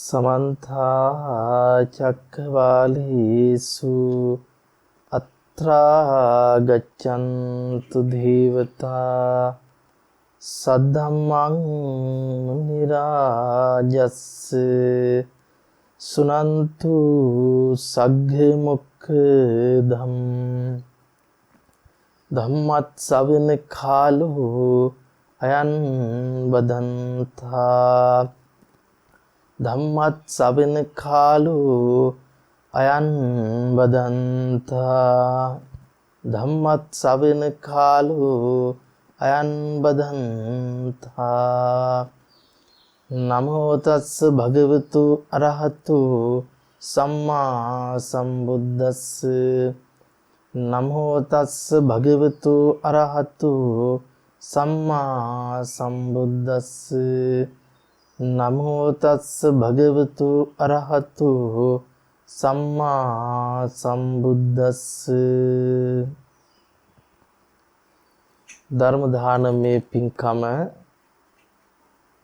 समन्ता चक्रवालेषु अत्रा गच्छन्तु देवता सद्धम्मं मुनि राजस्य सुनन्तु सग्गे मुक्खदम् धम्मत् सवन खालो अयन बदंता धम्मत् सवन खालो अयन बदंता धम्मत् सवन खालो अयन बदंता नमो तस्स भगवतु अरहतु सम्मा संबुद्दस्स नमो तस्स भगवतु अरहतु सम्मा संबुद्दस्स नमो तस्स भगवतु अरहतु सम्मा संबुद्दस्स ධර්ම දානමේ පින්කම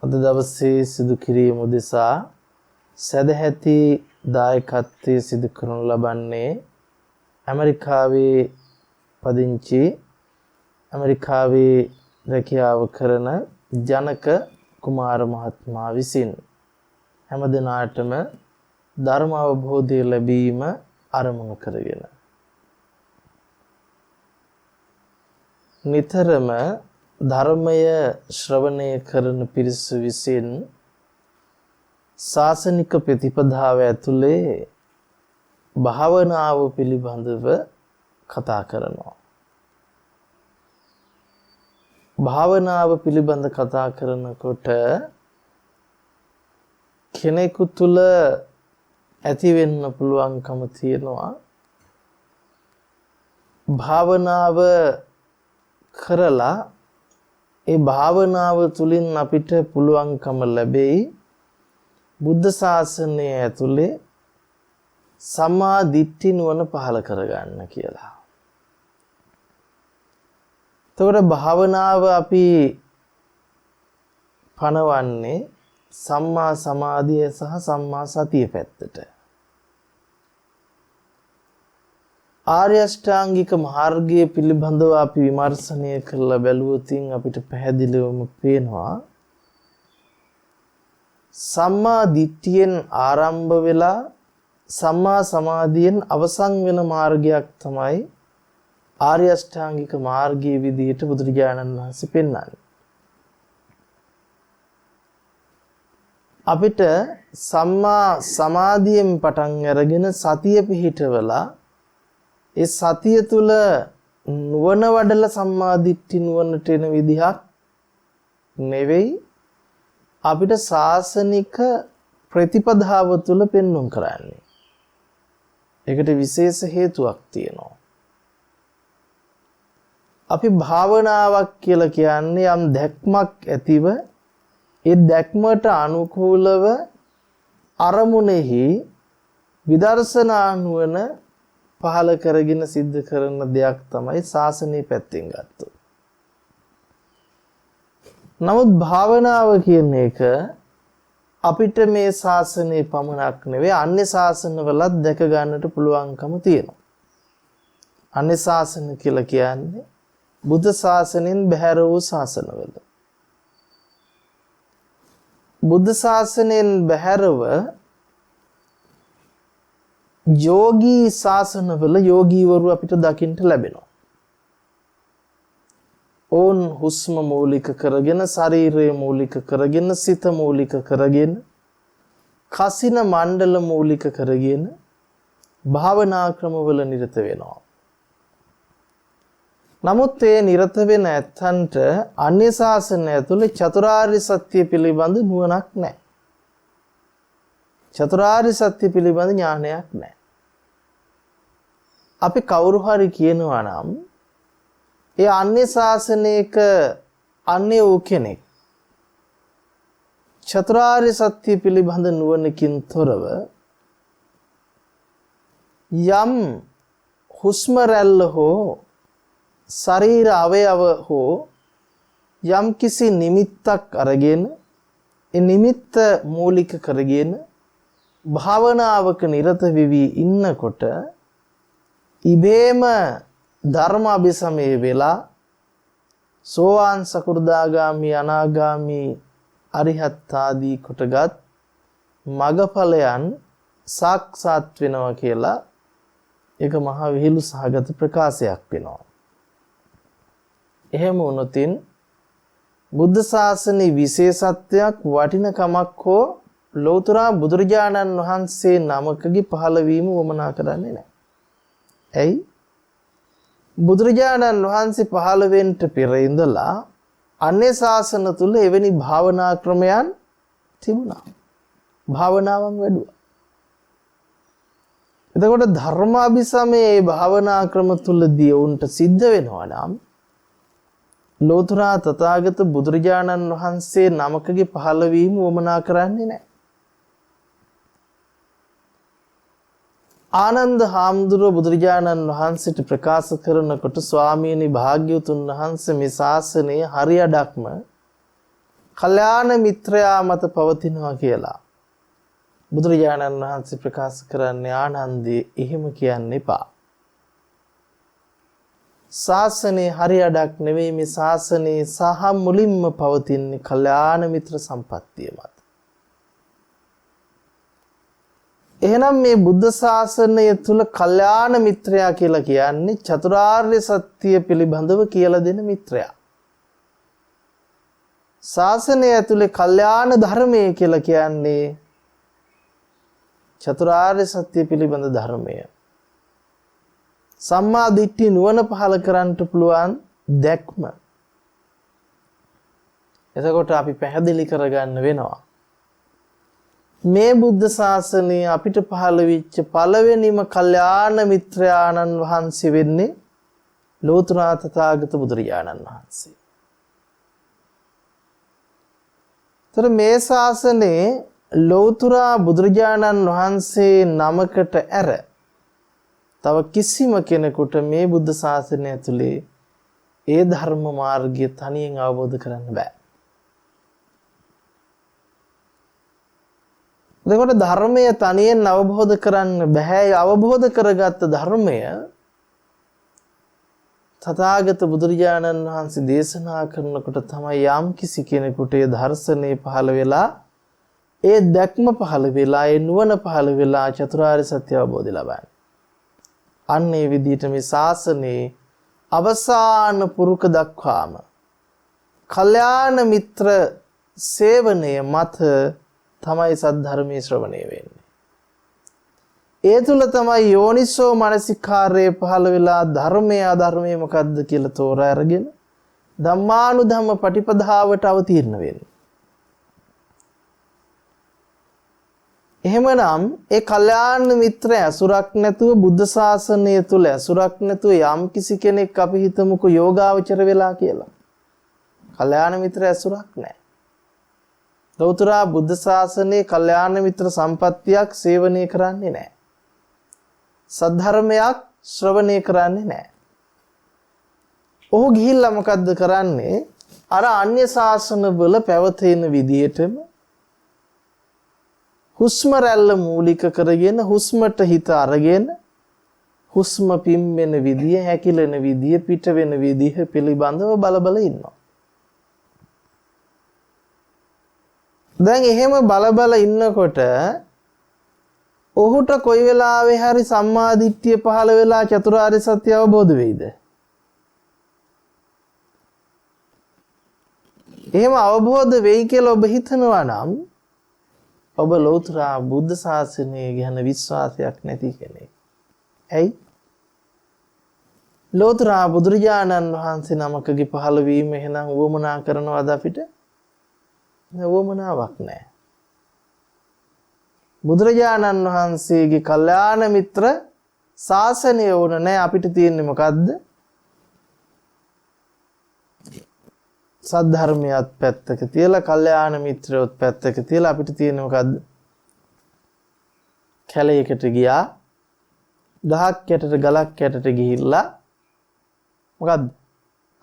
අද දවසේ සිදු කිරීම උදෙසා සදැහැති දායකත්වයේ සිදු කරනු ලබන්නේ ඇමරිකාවේ පදිංචි ඇමරිකාවේ රැකියාව කරන ජනක කුමාර මහත්මයා විසින් හැම දිනාටම ධර්ම අවබෝධය ලැබීම අරමුණු කරගෙන නිතරම ධර්මය ශ්‍රවණය කරන පිරිස විසින් ශාසනික ප්‍රතිපදාව ඇතුලේ භාවනාව පිළිබඳව කතා කරනවා. භාවනාව පිළිබඳ කතා කරනකොට කෙනෙකු තුල ඇති වෙන්න පුළුවන්කම තියෙනවා භාවනාව කරලා ඒ භාවනාව තුලින් අපිට පුළුවන්කම ලැබෙයි බුද්ධ ශාසනය ඇතුලේ සම්මා දිට්ඨි නුවණ පහළ කරගන්න කියලා. එතකොට භාවනාව අපි පනවන්නේ සම්මා සමාධිය සහ සම්මා සතිය පැත්තට. ආර්ය අෂ්ටාංගික මාර්ගය පිළිබඳව අපි විමර්ශනය කරලා බැලුවොත් අපිට පැහැදිලිවම පේනවා සම්මා දිට්ඨියෙන් ආරම්භ වෙලා සම්මා සමාධියෙන් අවසන් වෙන මාර්ගයක් තමයි ආර්ය අෂ්ටාංගික මාර්ගයේ විදිහට බුදුරජාණන් වහන්සේ පෙන්වන්නේ. අපිට සම්මා සමාධියෙන් පටන් අරගෙන සතිය පිහිටවලා ඒ සතිය තුල නුවණ වඩලා සම්මා දිට්ඨි නුවණට එන විදිහක් නෙවෙයි අපිට ශාසනික ප්‍රතිපදාව තුල පෙන්වුම් කරන්නේ. ඒකට විශේෂ හේතුවක් තියෙනවා. අපි භාවනාවක් කියලා කියන්නේ යම් දැක්මක් ඇතිව ඒ දැක්මට අනුකූලව අරමුණෙහි විදර්ශනා නුවණ පහළ කරගෙන සිද්ධ කරන දෙයක් තමයි ශාසනීය පැත්තෙන් ගත්තොත්. නමුත් භාවනාව කියන එක අපිට මේ ශාසනයේ පමණක් නෙවෙයි අන්‍ය ශාසනවලත් දැක ගන්නට පුළුවන්කම තියෙනවා. අන්‍ය ශාසන කියලා කියන්නේ බුද්ධ ශාසනයෙන් බැහැර වූ ශාසනවල. බුද්ධ ශාසනයෙන් බැහැරව යෝගී ශාසනවල යෝගීවරු අපිට දකින්න ලැබෙනවා. ඕන් හුස්ම මූලික කරගෙන ශරීරය මූලික කරගෙන සිත මූලික කරගෙන කසින මණ්ඩල මූලික කරගෙන භාවනා ක්‍රමවල නිරත වෙනවා. නමුත් ඒ නිරත වෙන ඇත්තන්ට අන්‍ය ශාසනය ඇතුලේ චතුරාර්ය සත්‍ය පිළිබඳ නුවණක් නැහැ. චතුරාර්ය සත්‍ය පිළිබඳ ඥානයක් නැහැ. අපි කවුරු හරි කියනවා නම් ඒ අන්‍ය ශාසනයක අන්‍ය වූ කෙනෙක් චතුරාර්ය සත්‍ය පිළිබඳ නුවණකින් තොරව යම් හුස්ම රැල්ල හෝ ශරීර අවයව හෝ යම් කිසි නිමිත්තක් අරගෙන ඒ නිමිත්ත මූලික කරගෙන භාවනාවක නිරත වෙවි ඉන්නකොට ඉබේම ධර්ම අභිසමයේ වෙලා සෝවාන් සකෘදාගාමි අනාගාමි අරිහත් ආදී කොටගත් මගඵලයන් සාක්ෂාත් වෙනවා කියලා ඒක මහා විහිළු සහගත ප්‍රකාශයක් වෙනවා. එහෙම වුණොතින් බුද්ධ ශාසනයේ විශේෂත්වයක් වටිනකමක් හෝ ලෞතර බුදුරජාණන් වහන්සේ නමකගේ පහළවීම වමනා කරන්නේ නැහැ. ඇයි? බුදුරජාණන් වහන්සේ පහළ වෙන්න පෙර ඉඳලා අන්‍ය ශාසන තුල එවැනි භාවනා ක්‍රමයන් තිබුණා. භාවනාවන් වැඩුවා. එතකොට ධර්මාභිසමයේ භාවනා ක්‍රම තුලදී උන්ට සිද්ධ වෙනවා නම් ලෝතර තථාගත බුදුරජාණන් වහන්සේ නමකගේ පහළවීම වමනා කරන්නේ නැහැ. ආනන්ද හාමුදුරුව බුදුරජාණන් වහන්සේට ප්‍රකාශ කරනකොට ස්වාමීනි භාග්‍යවතුන් වහන්සේ මේ ශාසනයේ හරියඩක්ම කල්යාණ මිත්‍රයා මත පවතිනවා කියලා බුදුරජාණන් වහන්සේ ප්‍රකාශ කරන්නේ ආනන්දේ එහෙම කියන්න එපා. ශාසනයේ හරියඩක් නෙවෙයි මේ ශාසනයේ සහ මුලින්ම පවතින්නේ කල්යාණ මිත්‍ර සම්පත්තිය මත. එහෙනම් මේ බුද්ධ ශාසනය තුල කල්යාණ මිත්‍රයා කියලා කියන්නේ චතුරාර්ය සත්‍ය පිළිබඳව කියලා දෙන මිත්‍රයා. ශාසනය ඇතුලේ කල්යාණ ධර්මය කියලා කියන්නේ චතුරාර්ය සත්‍ය පිළිබඳ ධර්මය. සම්මා දිට්ඨි නුවණ පහළ කරන්නට පුළුවන් දැක්ම. එතකොට අපි පැහැදිලි කරගන්න වෙනවා මේ බුද්ධ ශාසනය අපිට පහළ වෙච්ච පළවෙනිම කල්යාණ මිත්‍රාණන් වහන්සේ වෙන්නේ ලෝතර තථාගත බුදුරජාණන් වහන්සේ. තර මේ ශාසනයේ ලෝතර බුදුරජාණන් වහන්සේ නමකට ඇර තව කිසිම කෙනෙකුට මේ බුද්ධ ශාසනය ඇතුලේ ඒ ධර්ම මාර්ගය තනියෙන් අවබෝධ කරන්න බෑ. එතකොට ධර්මය තනියෙන් අවබෝධ කරන්න බෑ. අවබෝධ කරගත්ත ධර්මය තථාගත බුදුරජාණන් වහන්සේ දේශනා කරනකොට තමයි යම් කිසි කෙනෙකුට ඒ දර්ශනේ පහළ වෙලා ඒ දැක්ම පහළ වෙලා ඒ නුවණ පහළ වෙලා චතුරාර්ය සත්‍ය අවබෝධය ලබන්නේ. අන්න ඒ විදිහට මේ ශාසනයේ අවසාන පුරුක දක්වාම කල්යාණ මිත්‍ර සේවනය මත තමයි සද්ධර්මයේ ශ්‍රවණය වෙන්නේ. ඒ තුල තමයි යෝනිසෝ මනසිකාරයේ පහළ වෙලා ධර්මයේ අධර්මයේ මොකද්ද කියලා තෝරා අරගෙන ධම්මානුධම්ම පටිපදාවට අවතීර්ණ වෙන්නේ. එහෙමනම් ඒ කල්යාණ මිත්‍ර ඇසුරක් නැතුව බුද්ධ ශාසනය තුල ඇසුරක් නැතුව යම් කිසි කෙනෙක් අපි හිතමුකෝ යෝගාවචර වෙලා කියලා. කල්යාණ මිත්‍ර ඇසුරක් නැහැ. ලෞතර බුද්ධ ශාසනයේ කල්යාණ මිත්‍ර සම්පත්තියක් සේවනය කරන්නේ නැහැ. සද්ධර්මයක් ශ්‍රවණය කරන්නේ නැහැ. ඔහු ගිහිල්ලා මොකද්ද කරන්නේ? අර අන්‍ය ශාසන වල පැවතෙන විදිහටම හුස්ම රැල්ල මූලික කරගෙන හුස්මට හිත අරගෙන හුස්ම පිම්බෙන විදිය, හැකිලෙන විදිය, පිට වෙන විදිය පිළිබඳව බල ඉන්නවා. දැන් එහෙම බල ඉන්නකොට ඔහුට කොයි වෙලාවෙ හරි සම්මා දිට්ඨිය පහළ වෙලා චතුරාර්ය සත්‍ය අවබෝධ වෙයිද? එහෙම අවබෝධ වෙයි කියලා ඔබ හිතනවා නම් ඔබ ලෞතර බුද්ධ ශාසනය ගැන විශ්වාසයක් නැති කෙනෙක්. ඇයි? ලෞතර බුදුරජාණන් වහන්සේ නමකගේ පහළවීම එහෙනම් වමනා කරනවද අපිට? වමනාවක් නැහැ. බුදුරජාණන් වහන්සේගේ කල්යාණ මිත්‍ර ශාසනය වුණ නැහැ. අපිට තියෙන්නේ මොකද්ද? සද්ධර්මයත් පැත්තක තියලා කල්යාණ මිත්‍රයොත් පැත්තක තියලා අපිට තියෙන්නේ මොකද්ද? කැලයකට ගියා, ගහක් යටට ගලක් යටට ගිහිල්ලා මොකද්ද?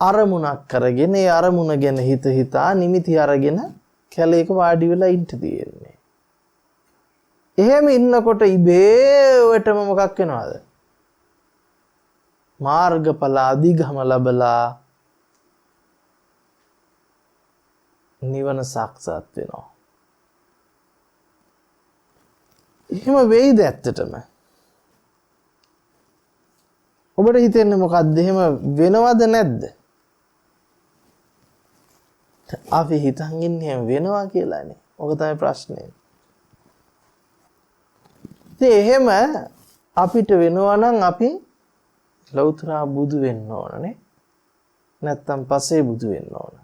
අරමුණක් කරගෙන ඒ අරමුණ ගැන හිතා නිමිති අරගෙන කැලේක වාඩි වෙලා ඉන්න තියෙන්නේ. එහෙම ඉන්නකොට ඉබේවටම මොකක් වෙනවද? මාර්ගඵල අධිගම ලැබලා නිවන සාක්ෂාත් වෙනවා. එහෙම වෙයිද ඇත්තටම? ඔබට හිතෙන්නේ මොකක්ද? එහෙම වෙනවද නැද්ද? අපි හිතන් ඉන්නේ වෙනවා කියලානේ. ඔක තමයි ප්‍රශ්නේ. ඉතින් එහෙම අපිට වෙනවා නම් අපි ලෞතර බුදු වෙන්න ඕනනේ. නැත්තම් පසේ බුදු වෙන්න ඕන.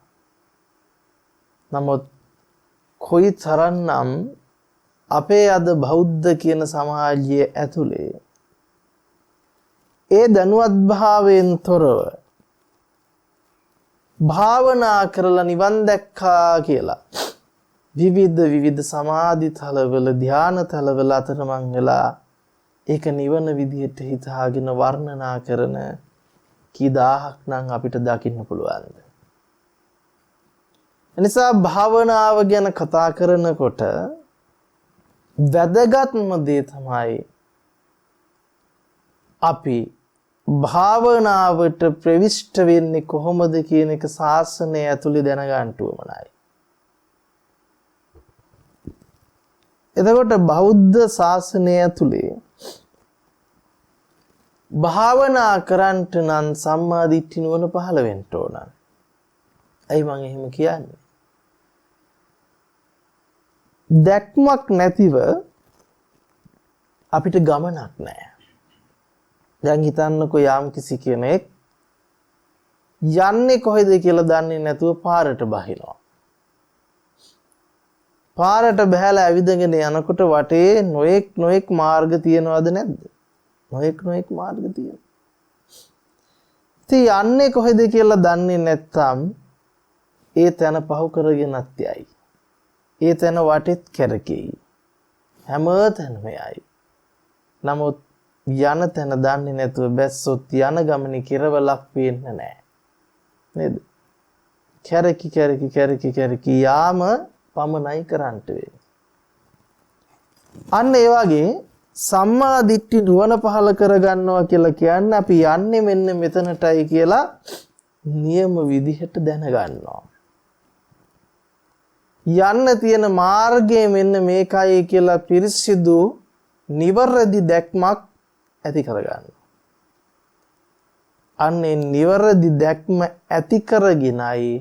නමුත් කොයි තරම්නම් අපේ අද බෞද්ධ කියන සමාජයේ ඇතුලේ ඒ දැනුවත් භාවයෙන් තොරව භාවනා කරලා නිවන් දැක්කා කියලා විවිධ සමාධි තලවල ධ්‍යාන තලවල අතරමං වෙලා ඒක නිවන විදිහට හිතාගෙන වර්ණනා කරන කී දහහක් නම් අපිට දකින්න පුළුවන්ද? එනිසා භාවනාව ගැන කතා කරනකොට වැදගත්ම දේ තමයි අපි භාවනාවට ප්‍රවිෂ්ඨ වෙන්නේ කොහොමද කියන එක ශාසනය ඇතුලේ දැනගන්න උවමනයි. එතකොට බෞද්ධ ශාසනය ඇතුලේ භාවනා කරන්ට නම් සම්මා දිට්ඨි නුවණ පහළ වෙන්න ඕන. ඇයි මම එහෙම කියන්නේ? දැක්මක් නැතිව අපිට ගමනක් නැහැ. දැන් හිතන්නකෝ යම් කිසි කෙනෙක් යන්නේ කොහෙද කියලා දන්නේ නැතුව පාරට බහිනවා. පාරට බහැලා ඇවිදගෙන යනකොට වටේ නොඑක් මාර්ග තියනවද නැද්ද? නොඑක් මාර්ග තියෙනවා. ඉතින් යන්නේ කොහෙද කියලා දන්නේ නැත්නම් ඒ තැන පහු කරගෙනත් යයි. ඒ තැන වටෙත් කැරකෙයි. හැම තැනම යයි. නමුත් යන තැන දන්නේ නැතුව බැස්සොත් යන ගමනේ කෙරවලක් පේන්නේ නැහැ. නේද? කැරකි යාම පමණයි කරන්ට වෙන්නේ. අන්න ඒ වගේ සම්මා දිට්ඨි නුවණ පහල කරගන්නවා කියලා කියන්නේ අපි යන්නේ මෙන්න මෙතනටයි කියලා නියම විදිහට දැනගන්නවා. යන්න තියෙන මාර්ගය මෙන්න මේකයි කියලා පිරිසිදු නිවැරදි දැක්මක් ඇති කරගන්නවා. අන්නේ නිවැරදි දැක්ම ඇති කරගෙනයි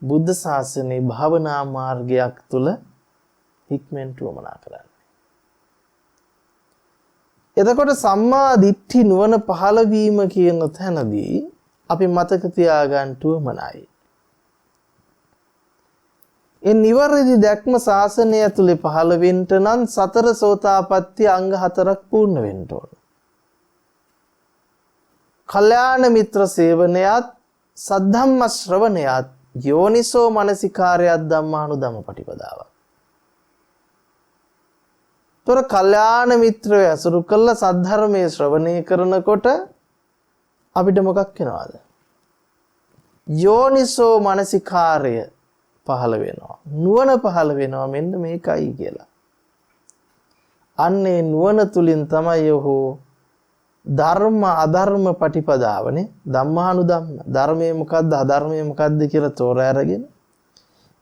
බුද්ධ ශාසනයේ භාවනා මාර්ගයක් තුල හික්මෙන්ට උවමනා කරන්නේ. එතකොට සම්මා දිට්ඨි නුවණ පහළ වීම කියන තැනදී අපි මතක තියාගන්න උවමනයි. ඒ නිවැරදි දැක්ම ශාසනය ඇතුලේ පහළ වෙන්න නම් සතර සෝතාපට්ටි අංග 4ක් පූර්ණ වෙන්න ඕන. කල්යාණ මිත්‍ර සේවනයත් සද්ධම්ම ශ්‍රවණයත් යෝනිසෝ මනසිකාරයත් ධම්මානුධම්ම පටිපදාවක්. තොර කල්යාණ මිත්‍රය අසුරු කළ සද්ධර්මයේ ශ්‍රවණය කරනකොට අපිට මොකක් වෙනවද? යෝනිසෝ මනසිකාරය පහළ වෙනවා. නුවණ පහළ වෙනවා මෙන්න මේකයි කියලා. අන්නේ නුවණ තුලින් තමයි ඔහු ධර්ම අධර්ම පටිපදාවනේ ධම්මානුධම්ම ධර්මයේ මොකද්ද අධර්මයේ මොකද්ද කියලා තෝරා අරගෙන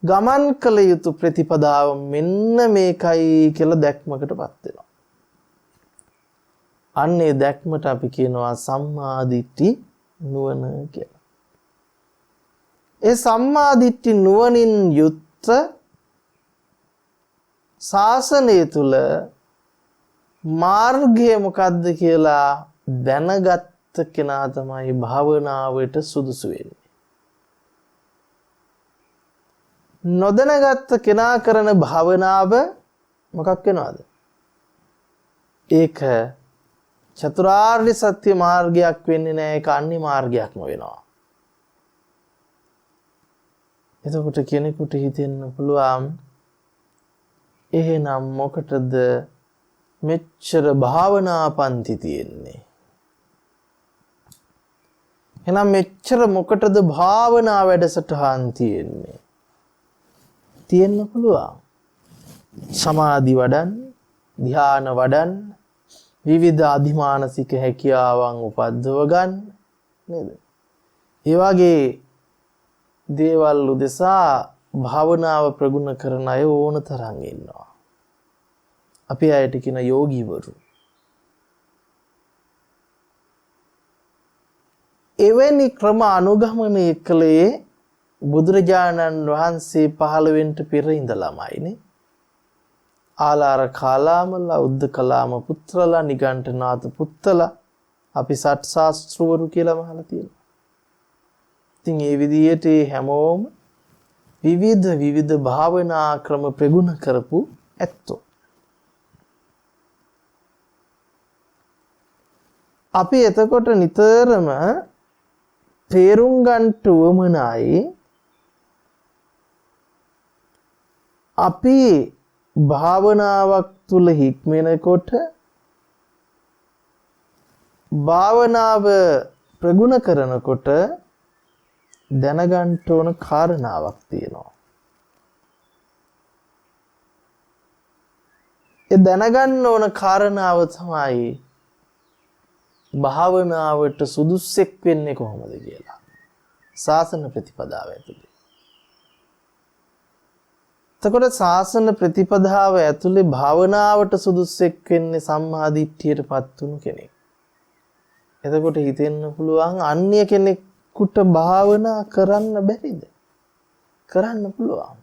ගමන් කළ යුතු ප්‍රතිපදාව මෙන්න මේකයි කියලා දැක්මකටපත් වෙනවා. අන්නේ දැක්මට අපි කියනවා සම්මා දිට්ඨි නුවණ කියලා. ඒ සම්මා දිට්ඨි නුවණින් යුක්ත ශාසනය තුල මාර්ගය මොකද්ද කියලා දැනගත් කෙනා තමයි භාවනාවට සුදුසු වෙන්නේ. නොදැනගත් කෙනා කරන භාවනාව මොකක් වෙනවද? ඒක චතුරාර්ය සත්‍ය මාර්ගයක් වෙන්නේ නැහැ. ඒක අන්‍ය මාර්ගයක්ම වෙනවා. එතකොට කෙනෙකුට හිතෙන්න පුළුවන් එහෙනම් මොකටද මෙච්චර භාවනා පන්ති තියෙන්නේ? එහෙනම් මෙච්චර මොකටද භාවනා වැඩසටහන් තියෙන්නේ? තියෙන්න පුළුවන්. සමාධි වඩන්න, ධ්‍යාන වඩන්න, විවිධ අධිමානසික හැකියාවන් උපද්දව ගන්න නේද? ඒ වගේ දේවල් උදෙසා භාවනාව ප්‍රගුණ කරන අය ඕන තරම් ඉන්නවා. අපි අයට කියන යෝගීවරු. එවැනි ක්‍රම අනුගමනය කළේ බුදුරජාණන් වහන්සේ 15 වෙනිට පෙර ඉඳලාමයිනේ. ආලාර කාලාමලා, උද්දකලාම පුත්‍රලා, නිගණ්ඨනාථ පුත්තලා, අපි සට් ශාස්ත්‍රවරු කියලා අහලා තියෙනවා. ඉතින් මේ විදිහට හැමෝම විවිධ භාවනා ක්‍රම ප්‍රගුණ කරපු ඇත්තෝ. අපි එතකොට නිතරම තේරුම් ගන්නට උවමනයි අපි භාවනාවක් තුල හික්මනකොට භාවනාව ප්‍රගුණ කරනකොට දැනගන්න ඕන කාරණාවක් තියෙනවා. ඒ දැනගන්න ඕන කාරණාව තමයි භාවනාවට සුදුස්සෙක් වෙන්නේ කොහොමද කියලා. ශාසන ප්‍රතිපදාව ඇතුලේ. එතකොට ශාසන ප්‍රතිපදාව ඇතුලේ භාවනාවට සුදුස්සෙක් වෙන්නේ සම්මා දිට්ඨියටපත් වුණු කෙනෙක්. එතකොට හිතෙන්න පුළුවන් අන්‍ය කෙනෙකුට භාවනා කරන්න බැරිද? කරන්න පුළුවන්.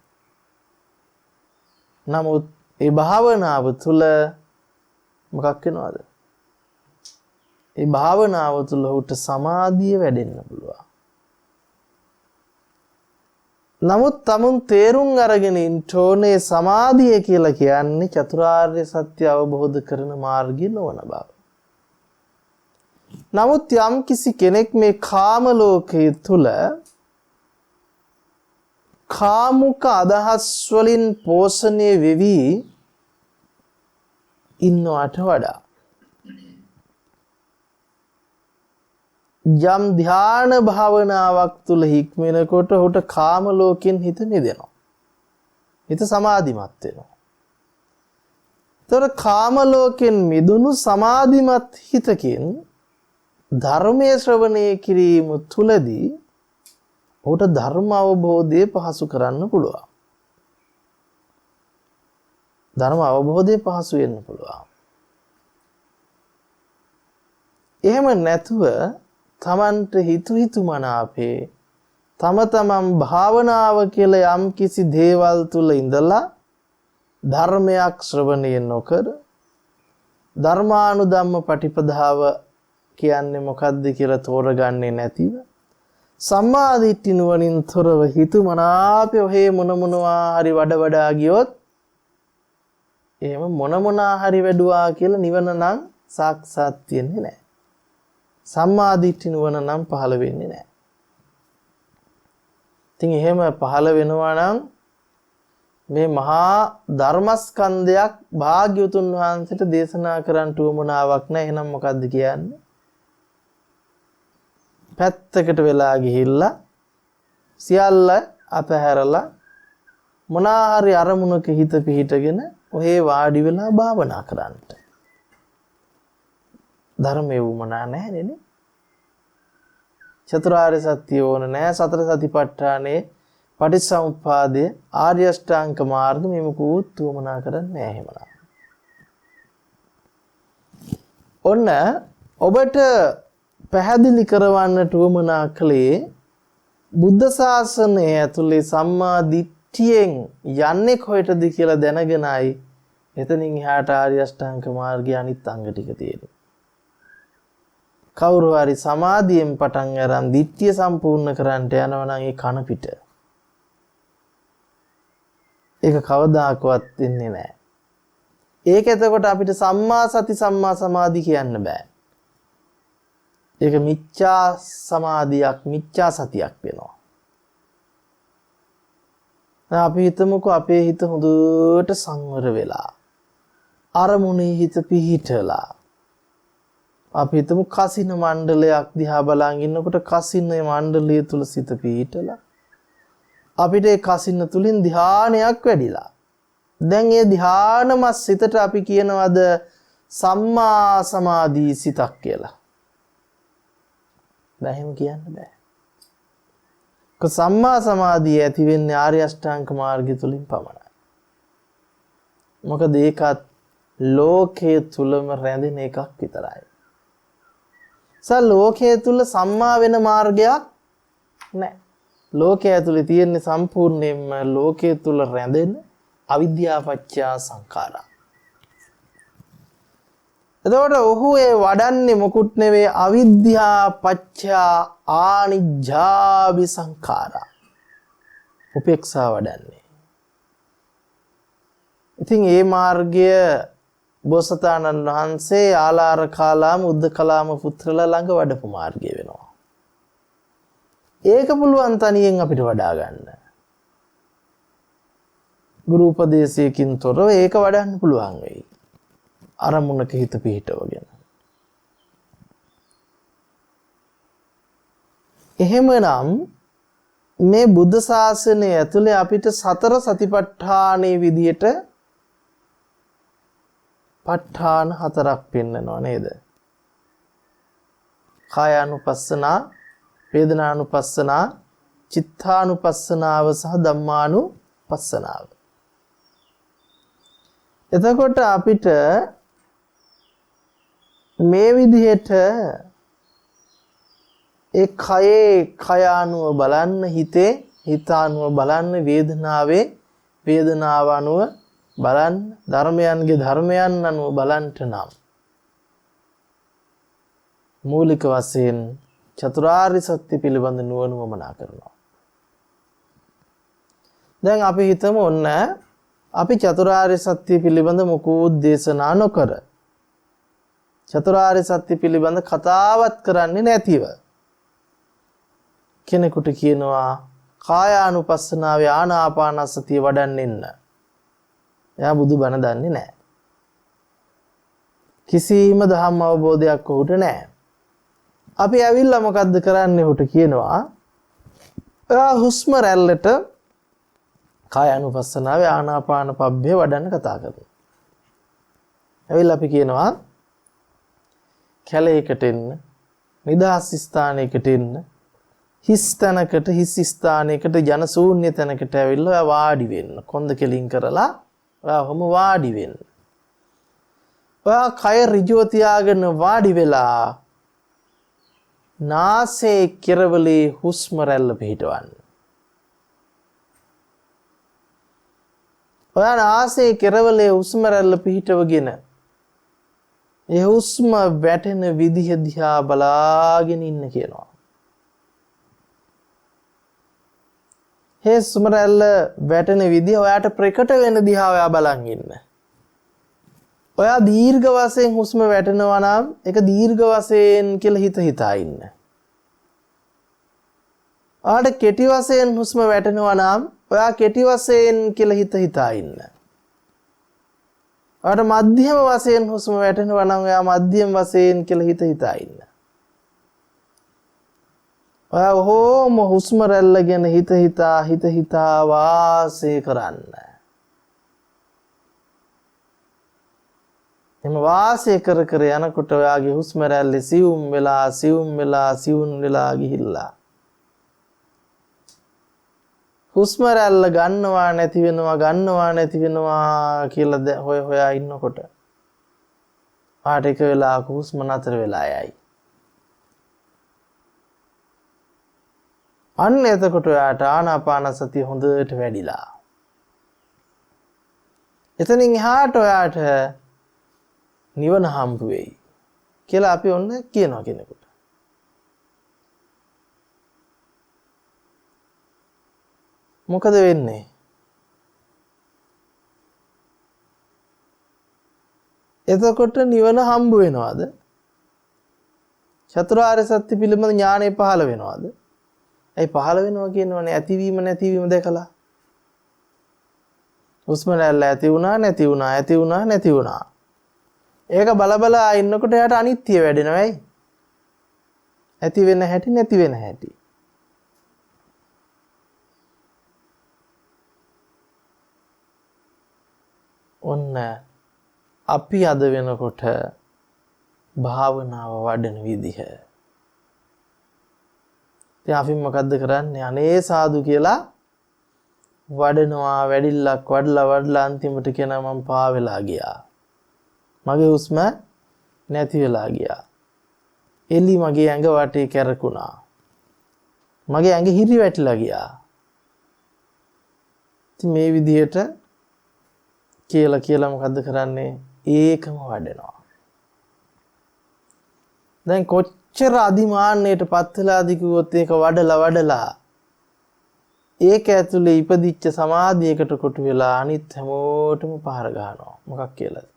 නමුත් ඒ භාවනාව තුළ මොකක් වෙනවද? ඒ භාවනාව තුළ උට සමාධිය වැඩෙන්න පුළුවන්. නමුත් තමුන් තේරුම් අරගෙන ඉන්න ඕනේ සමාධිය කියලා කියන්නේ චතුරාර්ය සත්‍ය අවබෝධ කරන මාර්ගය නොවන බව. නමුත් යම් කිසි කෙනෙක් මේ කාම ලෝකයේ තුල කාමුක අදහස් වලින් පෝෂණය වෙවි ඉන්නවට වඩා යම් ධ්‍යාන භාවනාවක් තුල හික්මනකොට උට කාම ලෝකෙන් හිත මිදෙනවා. හිත සමාධිමත් වෙනවා. ඒතර කාම ලෝකෙන් මිදුණු සමාධිමත් හිතකින් ධර්මයේ ශ්‍රවණය කිරීම තුලදී උට ධර්ම අවබෝධය පහසු කරන්න පුළුවන්. ධර්ම අවබෝධය පහසු වෙන්න පුළුවන්. එහෙම නැතුව තමන්ට හිතු මනාපේ තම තමන් භාවනාව කියලා යම් කිසි දේවල් තුල ඉඳලා ධර්මයක් ශ්‍රවණය නොකර ධර්මානුධම්ම පටිපදාව කියන්නේ මොකද්ද කියලා තෝරගන්නේ නැතිව සම්මා දිට්ඨි නුවණින් තොරව හිතු මනාපේ ඔහේ මොනවා හරි වඩා ගියොත් එහෙම මොනවා හරි වැඩුවා කියලා නිවන නම් සාක්ෂාත් වෙන්නේ නැහැ. සම්මා දිට්ඨි නුවණ නම් පහළ වෙන්නේ නැහැ. ඉතින් එහෙම පහළ වෙනවා නම් මේ මහා ධර්මස්කන්ධයක් භාග්‍යවතුන් වහන්සේට දේශනා කරන්නට උවමනාවක් නැහැ. එහෙනම් මොකද්ද කියන්නේ? පැත්තකට වෙලා ගිහිල්ලා සියල්ල අපහැරලා මොනාහරි අරමුණක හිත පිහිටගෙන ඔහේ වාඩි වෙලා භාවනා කරන්නට. ධර්මයේ වුමනා නැහැ නේ. චතුරාර්ය සත්‍ය ඕන නැහැ. සතර සතිපට්ඨානේ පටිච්චසමුප්පාදයේ ආර්ය අෂ්ටාංග මාර්ග මෙමුකුත් වුමනා කරන්නේ නැහැ එහෙමනම්. ඔන්න ඔබට පැහැදිලි කරවන්නට වුමනා කලේ බුද්ධ ශාසනය ඇතුලේ සම්මා දිට්ඨියෙන් යන්නේ කොහෙටද කියලා දැනගෙනයි එතනින් එහාට ආර්ය අෂ්ටාංග මාර්ගයේ අනිත් අංග ටික තියෙනවා. කවුරු හරි සමාධියෙන් පටන් අරන් දිට්ඨිය සම්පූර්ණ කරන්නට යනවා නම් ඒ කන පිට. ඒක කවදාකවත් වෙන්නේ නැහැ. ඒක එතකොට අපිට සම්මා සති සම්මා සමාධි කියන්න බෑ. ඒක මිච්ඡා සමාධියක් මිච්ඡා සතියක් වෙනවා. අපි හිතමුකෝ අපේ හිත හොඳට සංවර වෙලා අරමුණේ හිත පිහිටලා අපි හිතමු කසින මණ්ඩලයක් දිහා බලන් ඉන්නකොට කසින මණ්ඩලය තුල සිත පිහිටලා අපිට ඒ කසින තුලින් ධානයක් වැඩිලා දැන් ඒ ධානමත් සිතට අපි කියනවාද සම්මා සමාධි සිතක් කියලා? බෑ, එහෙම කියන්න බෑ. සම්මා සමාධිය ඇති වෙන්නේ ආර්ය අෂ්ටාංග මාර්ගය තුලින් පමණයි. මොකද ඒකත් ලෝකයේ තුලම රැඳෙන එකක් විතරයි. ලෝකයේ තුල සම්මා වෙන මාර්ගයක් නැහැ. ලෝකයේ ඇතුලේ තියෙන සම්පූර්ණයෙන්ම ලෝකයේ තුල රැඳෙන අවිද්‍යාපච්චය සංඛාරා. එතකොට ඔහු ඒ වඩන්නේ මොකුත් නෙවෙයි අවිද්‍යාපච්චය ආනිජ්ජාභි සංඛාරා. උපේක්ෂා වඩන්නේ. ඉතින් ඒ මාර්ගය බෝසතාණන් වහන්සේ ආලාර කාලාම උද්දකලාම පුත්‍රලා ළඟ වඩපු මාර්ගය වෙනවා. ඒක පුළුවන් තනියෙන් අපිට වඩා ගන්න. ගුරු උපදේශයකින් තොරව ඒක වඩන්න පුළුවන් වෙයි. අරමුණක හිත පිහිටවගෙන. එහෙමනම් මේ බුද්ධ ශාසනය ඇතුලේ අපිට සතර සතිපට්ඨානයේ විදියට ප ဋ ාණ හතරක් පෙන්නනවා නේද? කායානුපස්සනා, වේදනානුපස්සනා, චිත්තානුපස්සනාව සහ ධම්මානුපස්සනාව. එතකොට අපිට මේ විදිහට ඒ කයේ කයානුව බලන්න, හිතේ හිතානුව බලන්න, වේදනාවේ වේදනාව අනුව බලන්න, ධර්මයන්ගේ ධර්මයන් අනුව බලන්ට නම් මූලික වශයෙන් චතුරාර්ය සත්‍ය පිළිබඳ නුවණ වමනා කරනවා. දැන් අපි හිතමු ඔන්න අපි චතුරාර්ය සත්‍ය පිළිබඳ මොකුත් දේශනා නොකර, චතුරාර්ය සත්‍ය පිළිබඳ කතාවත් කරන්නේ නැතිව කෙනෙකුට කියනවා කායානුපස්සනාවේ ආනාපානසතිය වඩන්න ඉන්න. එයා බුදුබණ දන්නේ නැහැ. කිසිම ධම්ම අවබෝධයක් ඔහුට නැහැ. අපි ඇවිල්ලා මොකද්ද කරන්නේ? ඔහුට කියනවා එයා හුස්ම රැල්ලට කායානුපස්සනාවේ ආනාපාන පබ්බේ වඩන්න කතා කරනවා. ඇවිල්ලා අපි කියනවා කැලේකට එන්න, නිදහස් ස්ථානයකට එන්න, හිස් තැනකට, හිස් ස්ථානයකට, ජන ශූන්‍ය තැනකට ඇවිල්ලා ඔයා වාඩි වෙන්න. කොන්ද කෙලින් කරලා ඔයා ඔහොම වාඩි වෙන්න. ඔයා කය ඍජුව තියාගෙන වාඩි වෙලා නාසයේ කෙරවලේ හුස්ම රැල්ල පිහිටවන්න. ඔයා නාසයේ කෙරවලේ හුස්ම රැල්ල පිහිටවගෙන ඒ හුස්ම වැටෙන විදිහ දිහා බලාගෙන ඉන්න කියනවා. ඒ හුස්ම රැල්ල වැටෙන විදිහ ඔයාට ප්‍රකට වෙන දිහා ඔයා බලන් ඉන්න. ඔයා දීර්ඝ වශයෙන් හුස්ම වැටෙනවා නම් ඒක දීර්ඝ වශයෙන් කියලා හිතා ඉන්න. ඔයාට කෙටි වශයෙන් හුස්ම වැටෙනවා නම් ඔයා කෙටි වශයෙන් කියලා හිතා ඉන්න. ඔයාට මධ්‍යම වශයෙන් හුස්ම වැටෙනවා නම් ඔයා මධ්‍යම වශයෙන් කියලා හිතා ඉන්න. ඔයා ඔහොම හුස්ම රැල්ල ගැන හිතා වාසය කරන්න. එම වාසය කර කර යනකොට ඔයාගේ හුස්ම රැල්ල සියුම් වෙලා ගිහිල්ලා හුස්ම රැල්ල ගන්නවා නැති වෙනවා කියලා හොයා ඉන්නකොට ආට එක වෙලාවක හුස්ම නතර වෙලා යයි. අන්න එතකොට ඔයාට ආනාපාන සතිය හොඳට වැඩිලා. එතනින් එහාට ඔයාට නිවන හම්බ වෙයි කියලා අපි ඔන්න කියනවා කෙනෙකුට. මොකද වෙන්නේ? එතකොට නිවන හම්බ වෙනවද? චතුරාර්ය සත්‍ය පිළිබඳ ඥානය පහළ වෙනවද? ඒ පහළ වෙනවා කියනවනේ ඇතිවීම නැතිවීම දැකලා. හුස්ම රැල්ල ඇති වුණා නැති වුණා. ඒක බල ඉන්නකොට යාට අනිත්‍ය වැඩෙනවා ඇයි? ඇති වෙන හැටි නැති වෙන හැටි. ඔන්න අපි අද වෙනකොට භාවනාව වඩන විදිහ. ඉතින් අපි මොකද්ද කරන්නේ? අනේ සාදු කියලා වඩනවා, වැඩිල්ලක් වඩලා අන්තිමට කියනවා මම පා වෙලා ගියා. මගේ හුස්ම නැති වෙලා ගියා. එලි මගේ ඇඟ වටේ කැරකුණා. මගේ ඇඟ හිරි වැටිලා ගියා. ඉතින් මේ විදිහට කියලා මොකද්ද කරන්නේ? ඒකම වඩනවා. දැන් කොච්චර අදිමාන්නයට පත් වෙලාද කිව්වොත් ඒක වඩලා ඒක ඇතුලේ ඉපදිච්ච සමාධියකට කොටු වෙලා අනිත් හැමෝටම පහර ගහනවා. මොකක් කියලාද?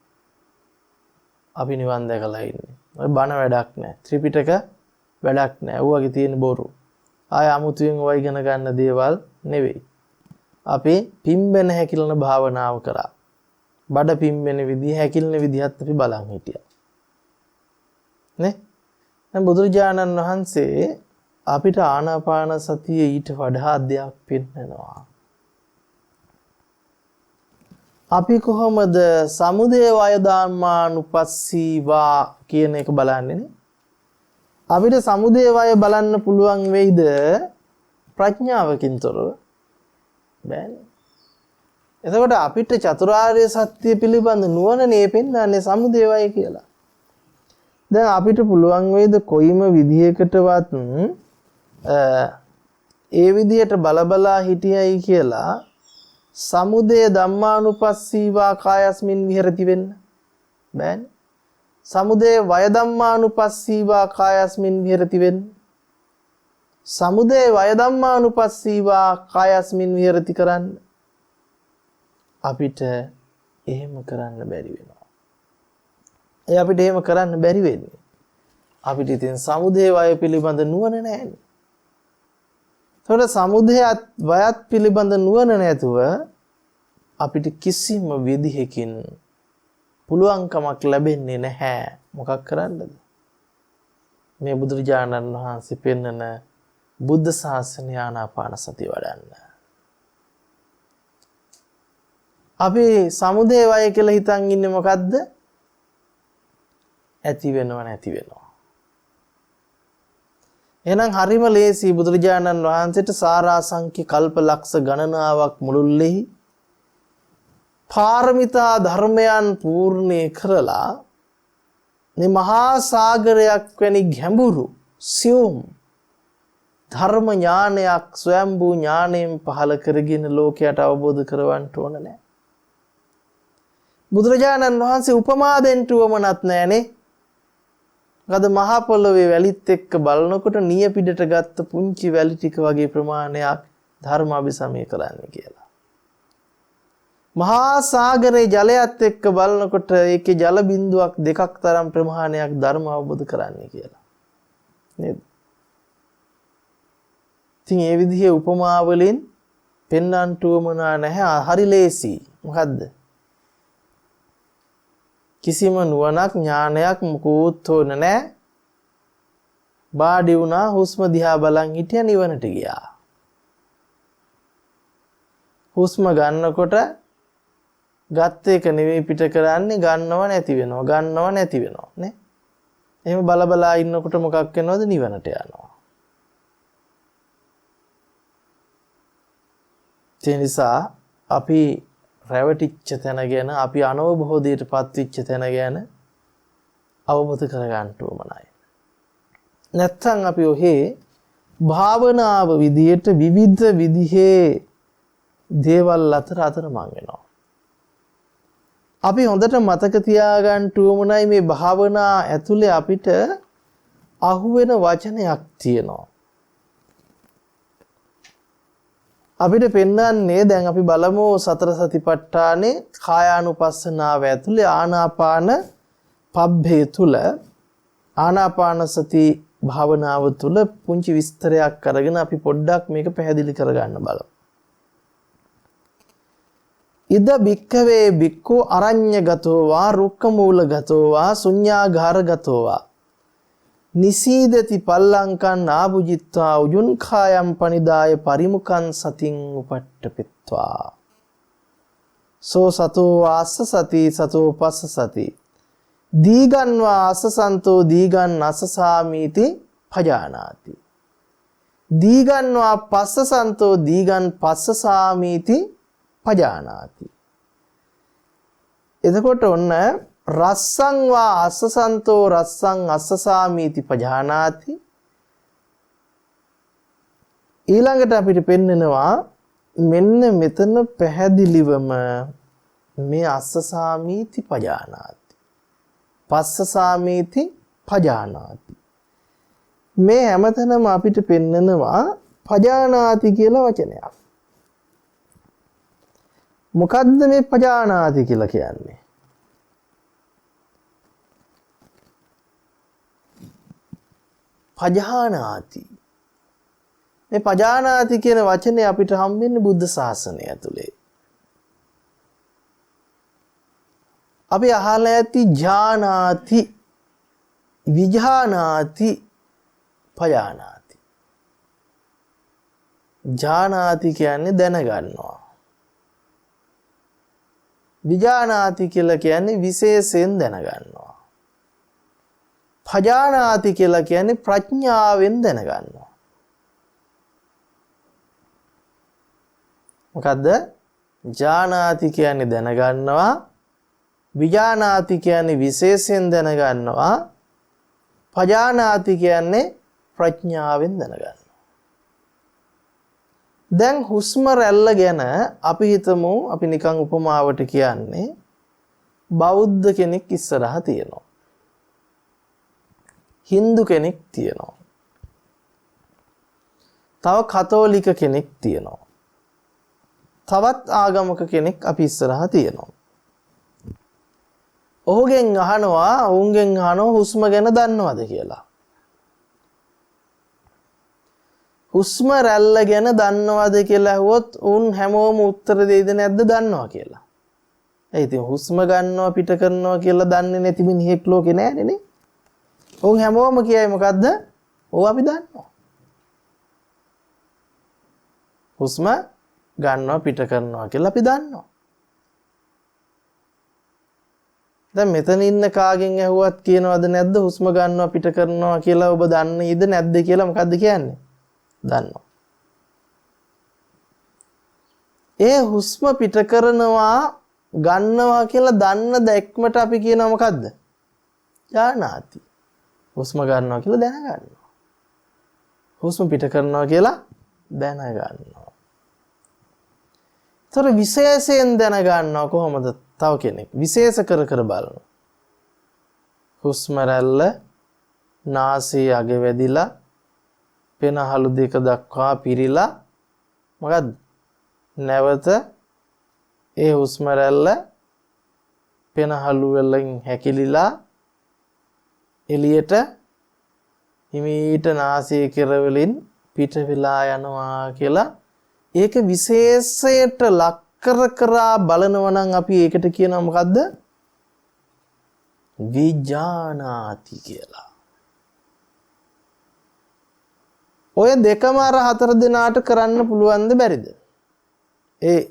අපි නිවන් දැකලා ඉන්නේ. ඔය බණ වැඩක් නැහැ. ත්‍රිපිටක වැඩක් නැහැ. ඌවගේ තියෙන බොරු. ආය අමුතුවෙන් ඔය ඉගෙන ගන්න දේවල් නෙවෙයි. අපි පිම්බෙන හැකිලන භාවනාව කරා. බඩ පිම්බෙන විදිහ, හැකිලන විදිහත් අපි බලන් හිටියා. නේ? දැන් බුදුරජාණන් වහන්සේ අපිට ආනාපාන සතිය ඊට වඩා දෙයක් පෙන්නනවා. අපි කොහොමද සමුදය වය ධම්මානුපස්සීවා කියන එක බලන්නේ? අපිට සමුදය වය බලන්න පුළුවන් වෙයිද ප්‍රඥාවකින් තොරව? බෑනේ. එතකොට අපිට චතුරාර්ය සත්‍ය පිළිබඳ නුවණනේ පෙන්වන්නේ සමුදය වය කියලා. දැන් අපිට පුළුවන් වෙයිද කොයිම විදියකටවත් ඒ විදියට බලබලා හිටියයි කියලා සමුදය ධම්මානුපස්සීවා කායස්මින් විහෙරති වෙන්න බෑනේ. සමුදය වය ධම්මානුපස්සීවා කායස්මින් විහෙරති වෙන්න. සමුදය වය ධම්මානුපස්සීවා කායස්මින් විහෙරති කරන්න අපිට එහෙම කරන්න බැරි වෙනවා. අපිට එහෙම කරන්න බැරි වෙන්නේ අපිට ඉතින් සමුදය වය පිළිබඳ නුවණ නැහැනේ. ඒතකොට සමුදයත් වයත් පිළිබඳ නුවණ නැතුව අපිට කිසිම විදිහකින් පුළුවන්කමක් ලැබෙන්නේ නැහැ. මොකක් කරන්නද? මේ බුදුරජාණන් වහන්සේ පෙන්නන බුද්ධ ශාසනය ආනාපාන සතිය වඩන්න. අපි සමුදය වය කියලා හිතන් ඉන්නේ මොකද්ද? ඇති වෙනව නැති වෙනවා. එහෙනම් හරිම ලේසි බුදුරජාණන් වහන්සේට සාරාංශික කල්ප ලක්ෂ ගණනාවක් මුළුල්ලේ පාරමිතා ධර්මයන් පූර්ණේ කරලා මේ මහා සාගරයක් වැනි ගැඹුරු සියුම් ධර්ම ඥානයක් ස්වයම්බූ ඥාණයෙන් පහළ කරගෙන ලෝකයට අවබෝධ කරවන්න ඕන නැහැ. බුදුරජාණන් වහන්සේ උපමා දෙන්න උවමනක් නැහනේ. ගද මහ පොළොවේ වැලිත් එක්ක බලනකොට නිය පිටට ගත්ත පුංචි වැලි ටික වගේ ප්‍රමාණයක් ධර්ම අභිසමය කරන්න කියලා. මහා සාගරයේ ජලයත් එක්ක බලනකොට ඒකේ ජල බිඳුවක් දෙකක් තරම් ප්‍රමාණයක් ධර්ම අවබෝධ කරන්න කියලා. නේද? ඉතින් මේ විදිහේ උපමා වලින් පෙන්වන්න උවමනා නැහැ. හරි ලේසි. මොකද්ද? කිසිම නුවණක් ඥානයක් මුකුත් ඕන නැහැ. බාඩි වුණා හුස්ම දිහා බලන් හිටියා නිවනට ගියා. හුස්ම ගන්නකොට ගත්ත එක නෙවෙයි පිට කරන්නේ, ගන්නව නැති වෙනවා, ගන්නව නැති වෙනවා නේ. එහෙම බලා ඉන්නකොට මොකක් වෙනවද? නිවනට යනවා. ඒ නිසා අපි රැවටිච්ච තැන ගැන, අපි අනවබෝධයට පත්විච්ච තැන ගැන අවබෝධ කරගන්න ඕමනයි. නැත්තම් අපි ඔහේ භාවනාව විදියට විවිධ විදිහේ දේවල් අතරමං වෙනවා. අපි හොඳට මතක තියාගන්න ඕමනයි මේ භාවනා ඇතුලේ අපිට අහුවෙන වචනයක් තියෙනවා. අපිට පෙන්වන්නේ දැන් අපි බලමු සතර සතිපට්ඨානේ කායානුපස්සනාව ඇතුලේ ආනාපාන පබ්බේ තුල ආනාපාන සති භාවනාව තුල පුංචි විස්තරයක් අරගෙන අපි පොඩ්ඩක් මේක පැහැදිලි කරගන්න බලමු. ඉද බික්කවේ බික්කෝ අරඤ්‍යගතෝ වා රුක්කමූලගතෝ වා ශුඤ්ඤාගාරගතෝ වා නිසීදති පල්ලංකං ආභුජිත්වා උජුංඛායම් පනිදාය පරිමුඛං සතින් උපට්ඨපිත්වා. සෝ සතෝ වාස්ස සති සතෝ පස්ස සති දීගං වා අසසන්තෝ දීගං අසසාමීති පජානාති දීගං වා පස්සසන්තෝ දීගං පස්සසාමීති පජානාති. එතකොට ඔන්න රස්සං වා අසසන්තෝ රස්සං අස්සසාමීති පජානාති. ඊළඟට අපිට පෙන්නනවා මෙන්න මෙතන පැහැදිලිවම මේ අස්සසාමීති පජානාති පස්සසාමීති පජානාති මේ හැමතැනම අපිට පෙන්නනවා පජානාති කියලා වචනයක්. මොකද්ද මේ පජානාති කියලා කියන්නේ? පජානාති මේ පජානාති කියන වචනේ අපිට හම්බෙන්නේ බුද්ධ ශාසනය ඇතුලේ. අපි අහලා ඇති ඥානාති විඥානාති පජානාති. ඥානාති කියන්නේ දැනගන්නවා. විඥානාති කියලා කියන්නේ විශේෂයෙන් දැනගන්නවා. පජානාති කියලා කියන්නේ ප්‍රඥාවෙන් දැනගන්නවා. මොකද්ද? ඥානාති කියන්නේ දැනගන්නවා. විඥානාති කියන්නේ විශේෂයෙන් දැනගන්නවා. පජානාති කියන්නේ ප්‍රඥාවෙන් දැනගන්නවා. දැන් හුස්ම රැල්ල ගැන අපි හිතමු අපි නිකන් උපමාවට කියන්නේ බෞද්ධ කෙනෙක් ඉස්සරහ තියෙනවා. හින්දු කෙනෙක් තියෙනවා. තව කතෝලික කෙනෙක් තියෙනවා. තවත් ආගමක කෙනෙක් අපි ඉස්සරහ තියෙනවා. ඔහුගෙන් අහනවා හුස්ම ගැන දන්නවද කියලා. හුස්ම රැල්ල ගැන දන්නවද කියලා ඇහුවොත් උන් හැමෝම උත්තර දෙයිද නැද්ද දන්නවා කියලා. ඒ ඉතින් හුස්ම ගන්නවා පිට කරනවා කියලා දන්නේ නැති මිනිහෙක් ලෝකේ නෑනේ නේ. උන් හැමෝම කියයි මොකද්ද? ඔව් අපි දන්නවා. හුස්ම ගන්නවා පිට කරනවා කියලා අපි දන්නවා. දැන් මෙතන ඉන්න කාගෙන් ඇහුවත් කියනවද නැද්ද හුස්ම ගන්නවා පිට කරනවා කියලා ඔබ දන්නේද නැද්ද කියලා මොකද්ද කියන්නේ? දන්නවා. ඒ හුස්ම පිට කරනවා ගන්නවා කියලා දන්න දැක්මට අපි කියනවා මොකද්ද? ඥානාති. හුස්ම ගන්නවා කියලා දැනගන්නවා. හුස්ම පිට කරනවා කියලා දැනගන්නවා. තොර විශේෂයෙන් දැනගන්නවා කොහොමද? තව කෙනෙක් විශේෂ කර බලනවා. හුස්ම රැල්ල නාසයේ අග වැදිලා පෙනහළු දෙක දක්වා පිරීලා මොකද්ද? නැවත ඒ හුස්ම රැල්ල පෙනහළු වලින් හැකිලිලා එළියට හිමීට නාසයේ කෙරවලින් පිට වෙලා යනවා කියලා ඒක විශේෂයට ලක් කර බලනවා නම් අපි ඒකට කියනවා මොකද්ද? විඥානාති කියලා. ඔය දෙකම අර හතර දෙනාට කරන්න පුළුවන්ද බැරිද? ඒ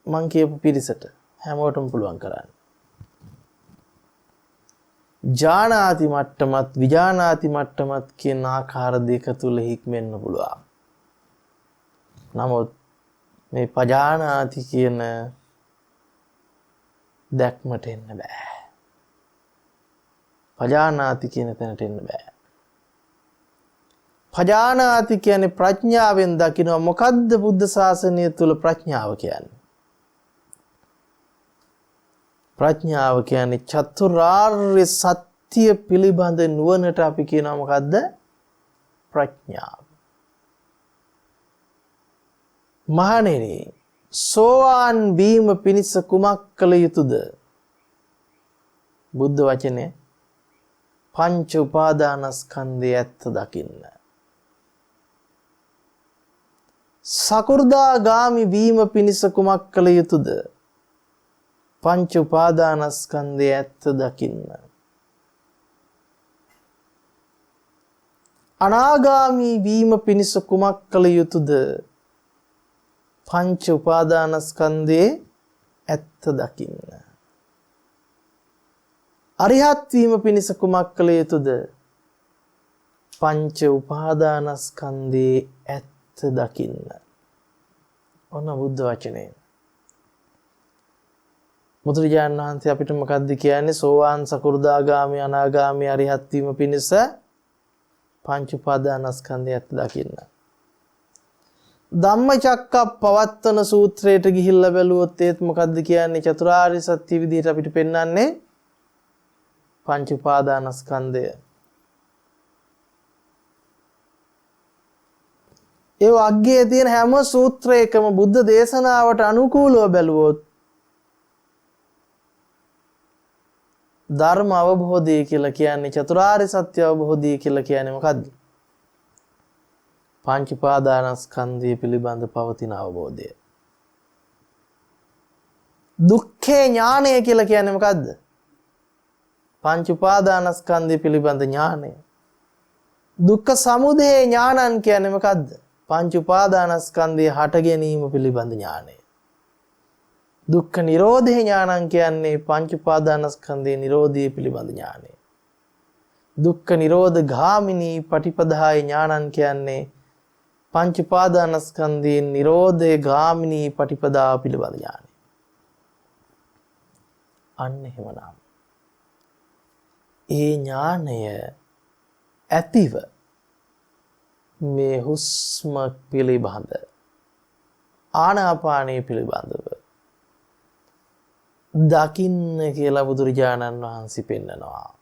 මං කියපු පිරිසට හැමෝටම පුළුවන් කරන්න. ඥානාති මට්ටමත් විඥානාති මට්ටමත් කියන ආකාර දෙක තුල හික්මෙන්න පුළුවන්. නමුත් මේ පජානාති කියන දැක්මට එන්න බෑ. පජානාති කියන තැනට එන්න බෑ. පජානාති කියන්නේ ප්‍රඥාවෙන් දකිනවා. මොකද්ද බුද්ධ ශාසනය තුල ප්‍රඥාව කියන්නේ? ප්‍රඥාව කියන්නේ චතුරාර්ය සත්‍ය පිළිබඳ නුවණට අපි කියනවා මොකද්ද? ප්‍රඥාව. මහණෙනි, සෝවාන් වීම පිණිස කුමක් කළ යුතුද? බුද්ධ වචනේ පංච උපාදානස්කන්ධය ඇත්ත දකින්න. සකෘදාගාමි වීම පිණිස කුමක් කළ යුතුද? පංච උපාදානස්කන්ධය ඇත්ත දකින්න. අනාගාමි වීම පිණිස කුමක් කළ යුතුද? පංච උපාදානස්කන්ධේ ඇත්ත දකින්න. අරිහත් වීම පිණිස කුමක් කළ යුතුද? පංච උපාදානස්කන්ධයේ ඇත්ත දකින්න. ඔන්න බුද්ධ වචනේ. බුදුරජාණන් වහන්සේ අපිට මොකද්ද කියන්නේ? සෝවාන් සකෘදාගාමි අනාගාමි අරිහත් වීම පිණිස පංච උපාදානස්කන්ධය ඇත්ත දකින්න. ධම්මචක්කප්පවත්තන සූත්‍රයට ගිහිල්ලා බැලුවොත් ඒත් මොකද්ද කියන්නේ? චතුරාර්ය සත්‍ය විදිහට අපිට පෙන්වන්නේ පංච උපාදානස්කන්ධය. ඒ වග්ගයේ තියෙන හැම සූත්‍රයකම බුද්ධ දේශනාවට අනුකූලව බැලුවොත් ධර්ම අවබෝධය කියලා කියන්නේ චතුරාර්ය සත්‍ය අවබෝධය කියලා කියන්නේ මොකද්ද? පංච උපාදානස්කන්ධය පිළිබඳ පවතින අවබෝධය. දුක්ඛේ ඥානය කියලා කියන්නේ මොකද්ද? පංච උපාදානස්කන්ධය පිළිබඳ ඥානය. දුක්ඛ සමුදය ඥානං කියන්නේ මොකද්ද? පංච උපාදානස්කන්ධය හට ගැනීම පිළිබඳ ඥානය. දුක්ඛ නිරෝධේ ඥානං කියන්නේ පංච උපාදානස්කන්ධයේ නිරෝධය පිළිබඳ ඥානය. දුක්ඛ නිරෝධ ගාමිනී පටිපදාය ඥානං කියන්නේ පංච උපාදානස්කන්ධයේ නිරෝධේ ගාමිනී පටිපදාව පිළිබඳ ඥානය. අන්න එහෙමනම් ඒ ඥානය ඇතිව මේ හුස්ම පිළිබඳ ආනාපානය පිළිබඳව දකින්න කියලා බුදුරජාණන් වහන්සේ පෙන්නනවා.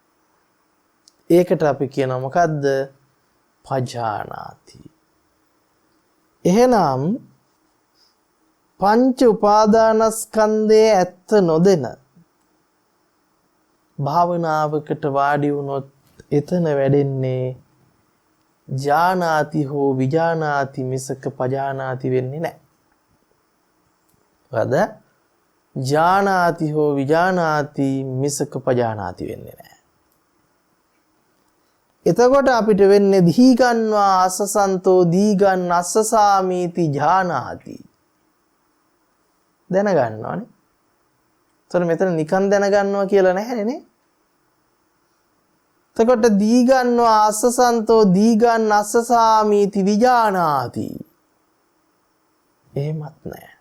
ඒකට අපි කියනවා මොකද්ද? පජානාති. එහෙනම් පංච උපාදානස්කන්ධයේ ඇත්ත නොදෙන භාවනාවකට වාඩි වුණොත් එතන වැඩෙන්නේ ජානාති හෝ විජානාති මිසක පජානාති වෙන්නේ නැහැ. වද ජානාති හෝ විජානාති මිසක පජානාති වෙන්නේ නැහැ. එතකොට අපිට වෙන්නේ දීගන්වා අස්සසන්තෝ දීගන් අස්සසාමීති ජානාති. දැනගන්නවනේ. එතකොට මෙතන නිකන් දැනගන්නවා කියලා නැහැ නේ. එතකොට දීගන්වා අස්සසන්තෝ දීගන් අස්සසාමීති විජානාති. එහෙමත් නැහැ.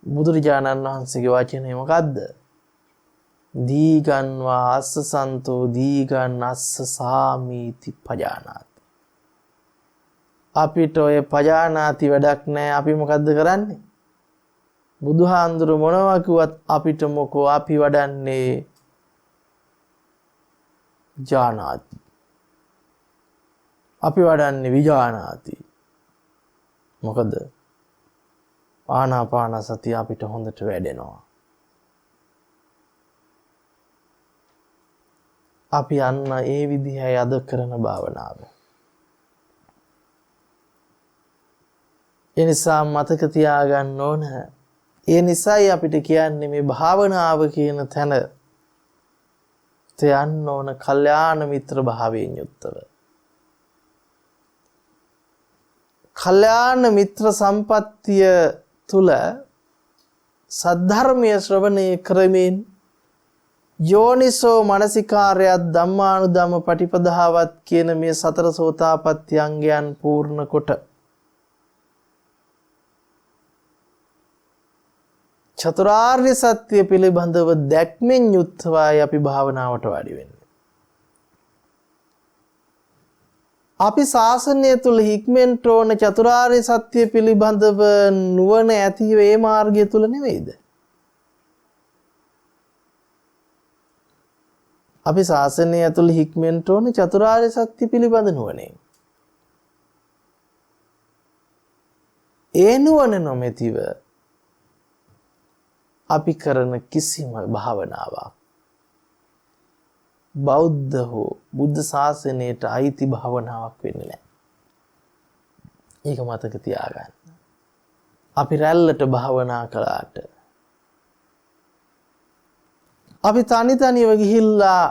බුදුරජාණන් වහන්සේගේ වචනේ මොකද්ද? දීගන්වා අස්සසන්තෝ දීගන් අස්සසාමීති පජානාති. අපිට ඔය පජානාති වැඩක් නැහැ. අපි මොකද්ද කරන්නේ? බුදුහාඳුර මොනවා කිව්වත් අපිට මොකෝ අපි වඩන්නේ ජානාති. අපි වඩන්නේ විජානාති. මොකද ආනාපාන සතිය අපිට හොඳට වැඩෙනවා. අපි යන්න ඒ විදිහයි අද කරන භාවනාව. ඒ නිසා මතක තියාගන්න ඕන. ඒ නිසායි අපිට කියන්නේ මේ භාවනාව කියන තැන යන්න ඕන කල්යාණ මිත්‍ර භාවයෙන් යුක්තව. කල්යාණ මිත්‍ර සම්පත්තිය තුල සද්ධර්මයේ ශ්‍රවණය කරමින් යෝනිසෝ මනසිකාරයත් ධම්මානුධම්ම පටිපදාවත් කියන මේ සතර සෝතාපට්ටි අංගයන් පූර්ණ කොට චතුරාර්ය සත්‍ය පිළිබඳව දැක්මෙන් යුක්තවයි අපි භාවනාවට වාඩි වෙන්නේ. අපි ශාසනය තුල හික්මෙන්ට ඕන චතුරාර්ය සත්‍ය පිළිබඳව නුවණ ඇතිව ඒ මාර්ගය තුල නෙවෙයිද? අපි ශාසනය තුල හික්මෙන්ට ඕන චතුරාර්ය සත්‍ය පිළිබඳ නුවණෙන්. ඒ නුවණ නොමැතිව අපි කරන කිසිම භාවනාවක් බෞද්ධ හෝ බුද්ධ ශාසනයට අයිති භාවනාවක් වෙන්නේ නැහැ. ඒක මතක තියාගන්න. අපි රැල්ලට භාවනා කළාට අපි තනිව ගිහිල්ලා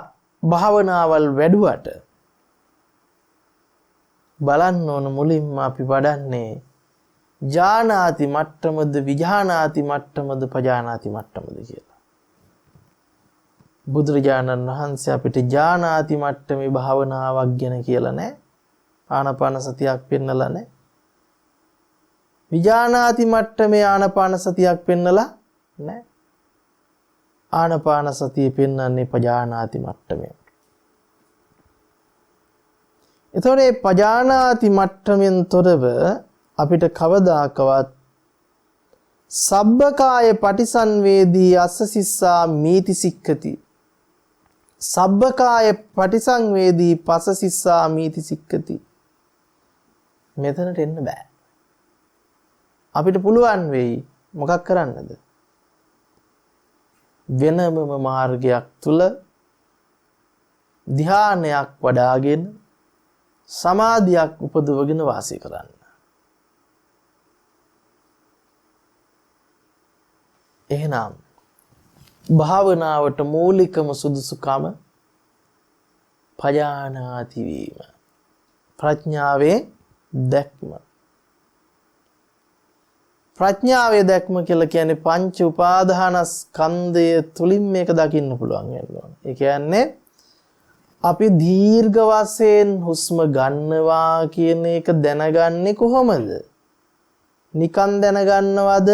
භාවනාවල් වැඩුවට බලන්න ඕන මුලින්ම අපි වඩන්නේ ජානාති මට්ටමද විජානාති මට්ටමද පජානාති මට්ටමද කියලා. බුදුරජාණන් වහන්සේ අපිට ජානාති මට්ටමේ භාවනාවක් ගැන කියලා නැහැ. ආනාපාන සතියක් පෙන්නලා නැහැ. විජානාති මට්ටමේ ආනාපාන සතියක් පෙන්නලා නැහැ. ආනාපාන සතිය පෙන්වන්නේ පජානාති මට්ටමේ. එතකොට මේ පජානාති මට්ටමින් තොරව අපිට කවදාකවත් සබ්බකාය පටිසංවේදී අස්ස සිස්සා මීති සික්ඛති. සබ්බකාය පටිසංවේදී පස සිස්සා මීති සික්ඛති. මෙතනට එන්න බෑ. අපිට පුළුවන් වෙයි මොකක් කරන්නද? වෙනම මාර්ගයක් තුල ධ්‍යානයක් වඩාගෙන සමාධියක් උපදවගෙන වාසය කරන්න. එහෙනම් භාවනාවට මූලිකම සුදුසුකම පජානාති වීම. ප්‍රඥාවේ දැක්ම. ප්‍රඥාවේ දැක්ම කියලා කියන්නේ පංච උපාදානස්කන්ධය තුලින් මේක දකින්න පුළුවන් වෙනවා. ඒ කියන්නේ අපි දීර්ඝ වශයෙන් හුස්ම ගන්නවා කියන එක දැනගන්නේ කොහොමද? නිකන් දැනගන්නවද?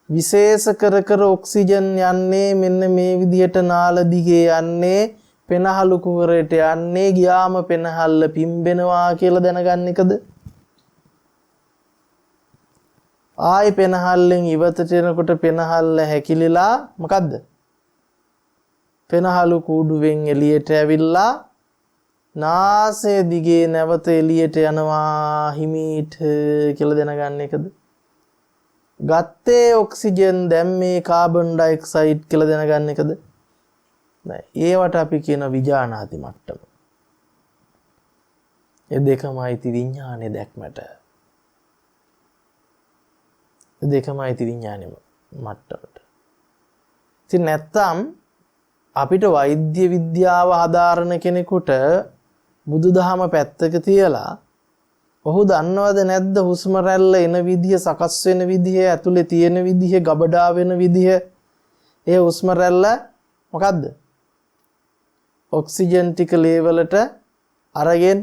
විශේෂ කර කර ඔක්සිජන් යන්නේ මෙන්න මේ විදිහට නාල දිගේ යන්නේ පෙනහළු කුහරයට යන්නේ ගියාම පෙනහල්ල පිම්බෙනවා කියලා දැනගන්න එකද? ආයි පෙනහල්ලෙන් ඉවතට එනකොට පෙනහල්ල හැකිලිලා මොකද්ද? පෙනහළු කූඩුවෙන් එළියට ඇවිල්ලා නාසය දිගේ නැවත එළියට යනවා හිමීට කියලා දැනගන්න එකද? ගත්තේ ඔක්සිජන් දැම්මේ කාබන් ඩයොක්සයිඩ් කියලා දැනගන්න එකද? නෑ. ඒවට අපි කියන විජානාති මට්ටම. ඒ දෙකමයි අයිති විඥානයේ දැක්මට. ඒ දෙකමයි අයිති විඥානයේ මට්ටමට. ඉතින් නැත්තම් අපිට වෛද්‍ය විද්‍යාව ආධාරණ කෙනෙකුට බුදුදහම පැත්තක තියලා ඔහු දන්නවද නැද්ද හුස්ම රැල්ල එන විදිය සකස් වෙන විදිය ඇතුලේ තියෙන විදිය ගබඩා වෙන විදිය ඒ හුස්ම රැල්ල මොකද්ද? ඔක්සිජන් ටික ලේවලට අරගෙන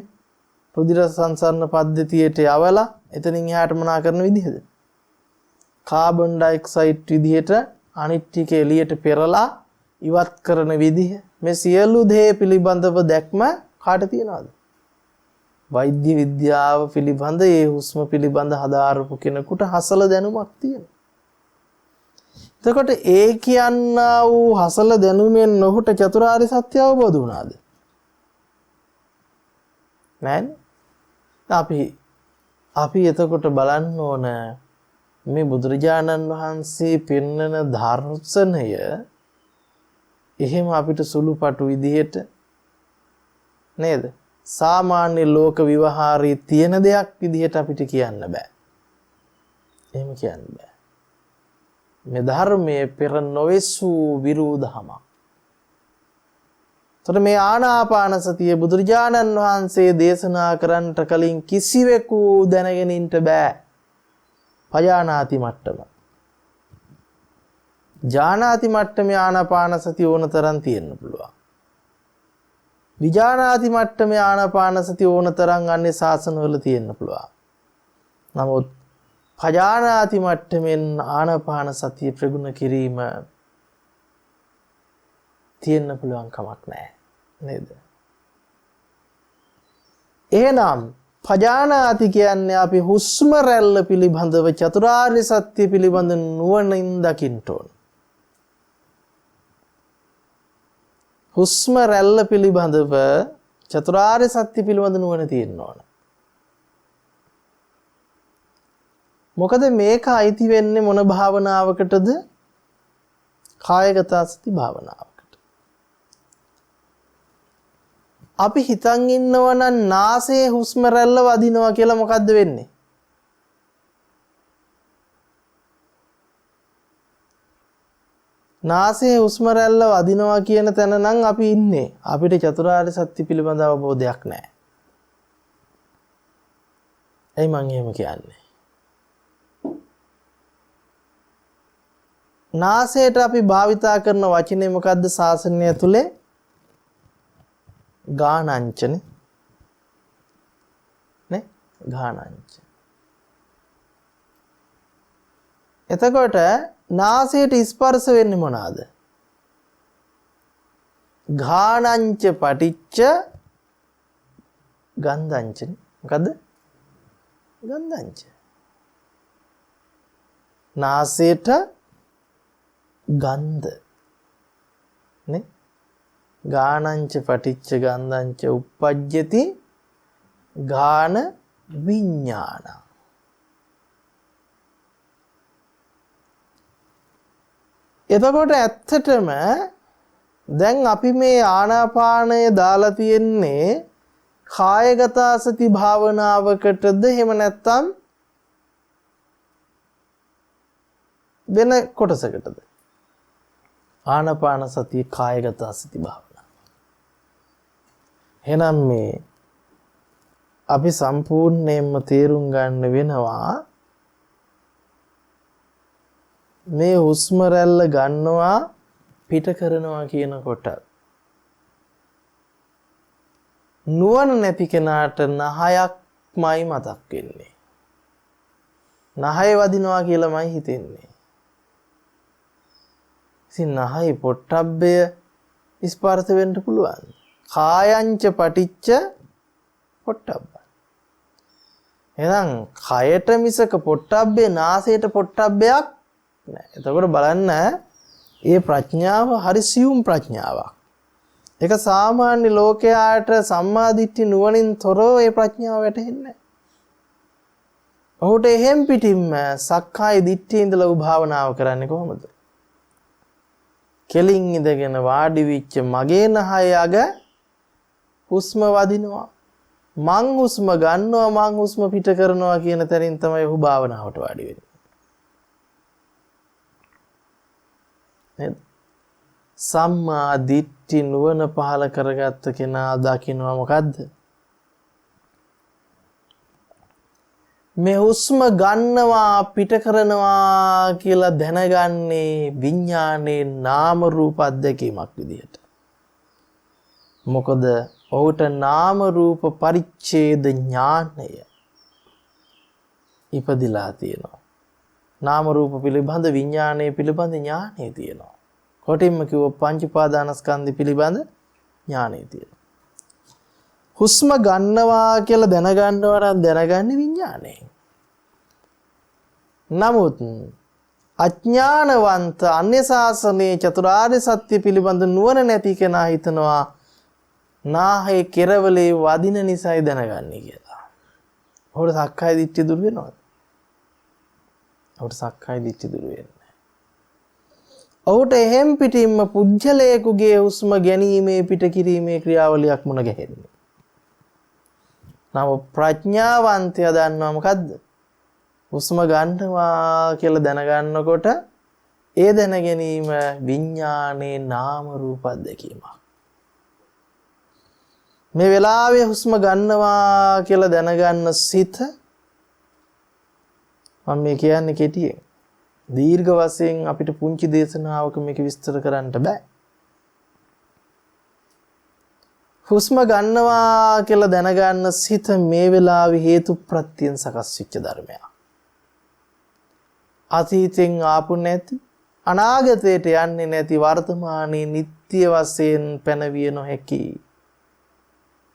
රුධිර සංසරණ පද්ධතියට යවලා එතනින් එහාට මොනා කරන විදිහද? කාබන් ඩයොක්සයිඩ් විදියට අනිත් ටික එළියට පෙරලා ඉවත් කරන විදිහ මේ සියලු දේ පිළිබඳව දැක්ම කාට තියනවද? වෛද්‍ය විද්‍යාව පිළිබඳ ඒ හුස්ම පිළිබඳ හදාරපු කෙනෙකුට හසල දැනුමක් තියෙනවා. එතකොට ඒ කියන්නා වූ හසල දැනුමෙන් ඔහුට චතුරාර්ය සත්‍ය අවබෝධ වුණාද? නෑනේ. අපි එතකොට බලන්න ඕන මේ බුදුරජාණන් වහන්සේ පෙන්වන දර්ශනය එහෙම අපිට සුළුපටු විදිහට නේද? සාමාන්‍ය ලෝක විවහාරයේ තියෙන දෙයක් විදිහට අපිට කියන්න බෑ. එහෙම කියන්න බෑ. මේ ධර්මයේ පෙර නොවෙසු විරුද්ධම. තොර මේ ආනාපාන සතිය බුදුරජාණන් වහන්සේ දේශනා කරන්නට කලින් කිසිවෙකු දැනගෙන ඉන්න බෑ. පජානාති මට්ටම. ජානාති මට්ටමේ ආනාපාන සතිය ඕන තරම් තියෙන්න පුළුවන්. විජානාති මට්ටමේ ආනාපාන සතිය ඕන තරම් අන්නේ ශාසනවල තියෙන්න පුළුවන්. නමුත් පජානාති මට්ටමෙන් ආනාපාන සතිය ප්‍රගුණ කිරීම තියෙන්න පුළුවන් කමක් නැහැ නේද? එහෙනම් පජානාති කියන්නේ අපි හුස්ම රැල්ල පිළිබඳව චතුරාර්ය සත්‍ය පිළිබඳ නුවණින් දකින්න ඕන. හුස්ම රැල්ල පිළිබඳව චතුරාර්ය සත්‍ය පිළිබඳ නුවණ තියෙන්න ඕන. මොකද මේක අයිති වෙන්නේ මොන භාවනාවකටද? කායගත සති භාවනාවකට. අපි හිතන් ඉන්නවා නම් නාසයේ හුස්ම රැල්ල වදිනවා කියලා මොකද්ද වෙන්නේ? නාසයේ හුස්ම රැල්ල වදිනවා කියන තැන නම් අපි ඉන්නේ. අපිට චතුරාර්ය සත්‍ය පිළිබඳ අවබෝධයක් නැහැ. ඇයි මං එහෙම කියන්නේ? නාසයට අපි භාවිතා කරන වචනේ මොකද්ද ශාසනය ඇතුලේ? ගානංචනේ. නේ? ගානංච. එතකොට නාසයට ස්පර්ශ වෙන්නේ මොනවාද? ගානංච පටිච්ච ගන්ධංචනේ. මොකද්ද? ගන්ධංච. නාසයට ගන්ධ නේ? ගානංච පටිච්ච ගන්ධංච uppajjati ගාන විඥාන. එතකොට ඇත්තටම දැන් අපි මේ ආනාපානය දාලා තියෙන්නේ කායගත සති භාවනාවකටද එහෙම නැත්නම් වෙන කොටසකටද? ආනාපාන සතිය කායගත සති භාවනාව. එහෙනම් මේ අපි සම්පූර්ණයෙන්ම තේරුම් ගන්න වෙනවා මේ හුස්ම රැල්ල ගන්නවා පිට කරනවා කියනකොට නුවණ නැති කෙනාට නහයක්මයි මතක් වෙන්නේ. නහය වදිනවා කියලාමයි හිතෙන්නේ. ඉතින් නහය පොට්ටබ්බය ස්පර්ශ වෙන්න පුළුවන්. කායංච පටිච්ච පොට්ටබ්බ. එහෙනම් කයට මිසක පොට්ටබ්බේ නාසයට පොට්ටබ්බයක් නෑ. එතකොට බලන්න මේ ප්‍රඥාව හරි සියුම් ප්‍රඥාවක්. ඒක සාමාන්‍ය ලෝකයාට සම්මාදිට්ඨි නුවණින් තොරව මේ ප්‍රඥාව වැටහෙන්නේ නැහැ. ඔහුට එහෙම් පිටින්ම සක්කාය දිට්ඨිය ඉඳලා භාවනාව කරන්නේ කොහොමද? කෙලින් ඉඳගෙන වාඩි වෙච්ච මගේ නහය අග හුස්ම වදිනවා. මං හුස්ම ගන්නවා මං හුස්ම පිට කරනවා කියන තැනින් තමයි ඔහු භාවනාවට වාඩි වෙන්නේ. නේද? සම්මා දිට්ඨි නුවණ පහල කරගත්ත කෙනා දකින්නවා මොකද්ද? මේ හුස්ම ගන්නවා පිට කරනවා කියලා දැනගන්නේ විඥානයේ නාම රූප අධ්‍යක්ීමක් විදිහට. මොකද ඔහුට නාම රූප පරිච්ඡේද ඥානය ඉපදිලා තියෙනවා. නාම රූප පිළිබඳ විඥානයේ පිළිබඳ ඥානය තියෙනවා. කොටින්ම කිව්ව පංච උපාදානස්කන්ධ පිළිබඳ ඥානය තියෙනවා. හුස්ම ගන්නවා කියලා දැනගන්නවා නම් දැනගන්නේ විඥානයෙන්. නමුත් අඥානවන්ත අන්‍ය ශාසනයේ චතුරාර්ය සත්‍ය පිළිබඳ නුවණ නැති කෙනා හිතනවා නාහේ කෙරවලේ වදින නිසායි දැනගන්නේ කියලා. ඔහුට සක්කාය දිට්ඨිය දුර වෙනවද? ඔහුට සක්කාය දිට්ඨිය දුර වෙන්නේ නැහැ. ඔහුට එහෙම් පිටින්ම පුජ්‍යලයකගේ හුස්ම ගැනීමේ පිට කිරීමේ ක්‍රියාවලියක් මුණ ගැහෙන්නේ. නම ප්‍රඥාවන්තයා දන්නවා මොකද්ද? හුස්ම ගන්නවා කියලා දැනගන්නකොට ඒ දැන ගැනීම විඥානයේ නාම රූප අධ්‍යක්ීමක්. මේ වෙලාවේ හුස්ම ගන්නවා කියලා දැනගන්න සිත මම මේ කියන්නේ කෙටියෙන්. දීර්ඝ වශයෙන් අපිට පුංචි දේශනාවක මේක විස්තර කරන්න බෑ. හුස්ම ගන්නවා කියලා දැනගන්න සිත මේ වෙලාවේ හේතු ප්‍රත්‍යයෙන් සකස් වෙච්ච ධර්මයක්. අතීතෙන් ආපු නැති අනාගතයට යන්නේ නැති වර්තමානයේ නිට්ටය වශයෙන් පැනවිය නොහැකි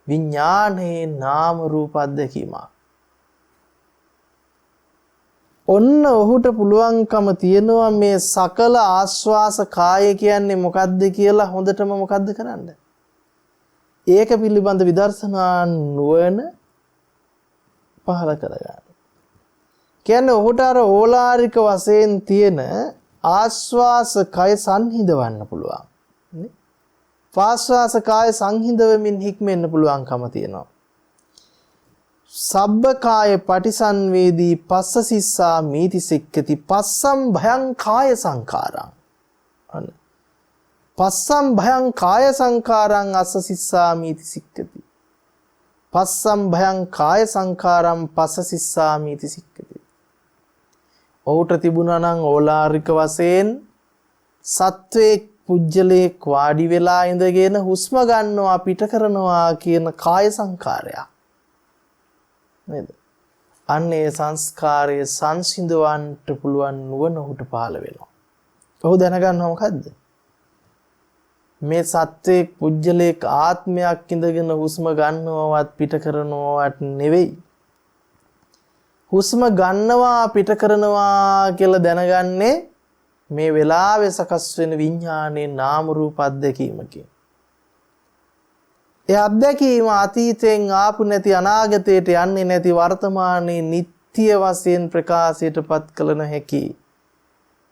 විඥානයේ නාම රූප අධ්‍යක්ීමක්. ඔන්න ඔහුට පුළුවන්කම තියෙනවා මේ සකල ආස්වාස කාය කියන්නේ මොකද්ද කියලා හොඳටම මොකද්ද කරන්න? ඒක පිළිබඳ විදර්ශනා නුවණ පහල කරගන්න. කියන්නේ ඔහුට අර ඕලාරික වශයෙන් තියෙන ආස්වාස කය සංහිඳවන්න පුළුවන්. නේ? පාස්වාස කාය සංහිඳවමින් හික්මෙන්න පුළුවන්කම තියෙනවා. සබ්බ කාය පටිසන්වේදී පස්ස සිස්සා මීති සික්කති පස්සම් භයං කාය සංකාරං. අන්න පස්සම් භයං කාය සංකාරං අස්ස සිස්සා මීති සික්කති. පස්සම් භයං කාය සංඛාරම් පස්සසිස්සාමීති සික්කති. ඔහුට තිබුණා නම් ඕලාරික වශයෙන් සත්වයේ පුජ්‍යලේ වාඩි වෙලා ඉඳගෙන හුස්ම ගන්නවා පිට කරනවා කියන කාය සංඛාරය. නේද? අන්නේ සංස්කාරයේ සංසිඳවන්නට පුළුවන් නුවණ ඔහුට පහළ වෙනවා. ඔහු දැනගන්නවා මොකද්ද? මේ සත්වයේ පුජ්‍යලේ ආත්මයක් ඉඳගෙන හුස්ම ගන්නවවත් පිට කරනවවත් නෙවෙයි. හුස්ම ගන්නවා පිට කරනවා කියලා දැනගන්නේ මේ වෙලාවේ සකස් වෙන විඥානයේ නාම රූප අධ්‍යක්ීමකින්. ඒ අධ්‍යක්ීම අතීතයෙන් ආපු නැති අනාගතයට යන්නේ නැති වර්තමානයේ නිට්ටය වශයෙන් ප්‍රකාශයටපත් කළ නොහැකි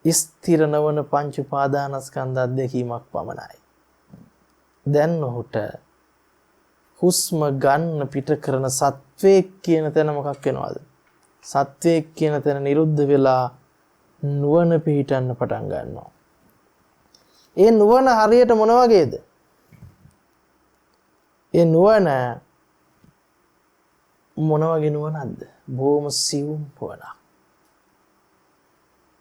ස්ථිර නවන පංච උපාදානස්කන්ධ අධ්‍යක්ීමක් පමණයි. දැන් ඔහුට හුස්ම ගන්න පිට කරන සත්වයක් කියන තැන මොකක් වෙනවද? සත්වයක් කියන තැන නිරුද්ධ වෙලා නුවණ පිහිටන්න පටන් ගන්නවා. ඒ නුවණ හරියට මොන වගේද? ඒ නුවණ මොන වගේ නුවණක්ද? බොහොම සියුම් නුවණක්.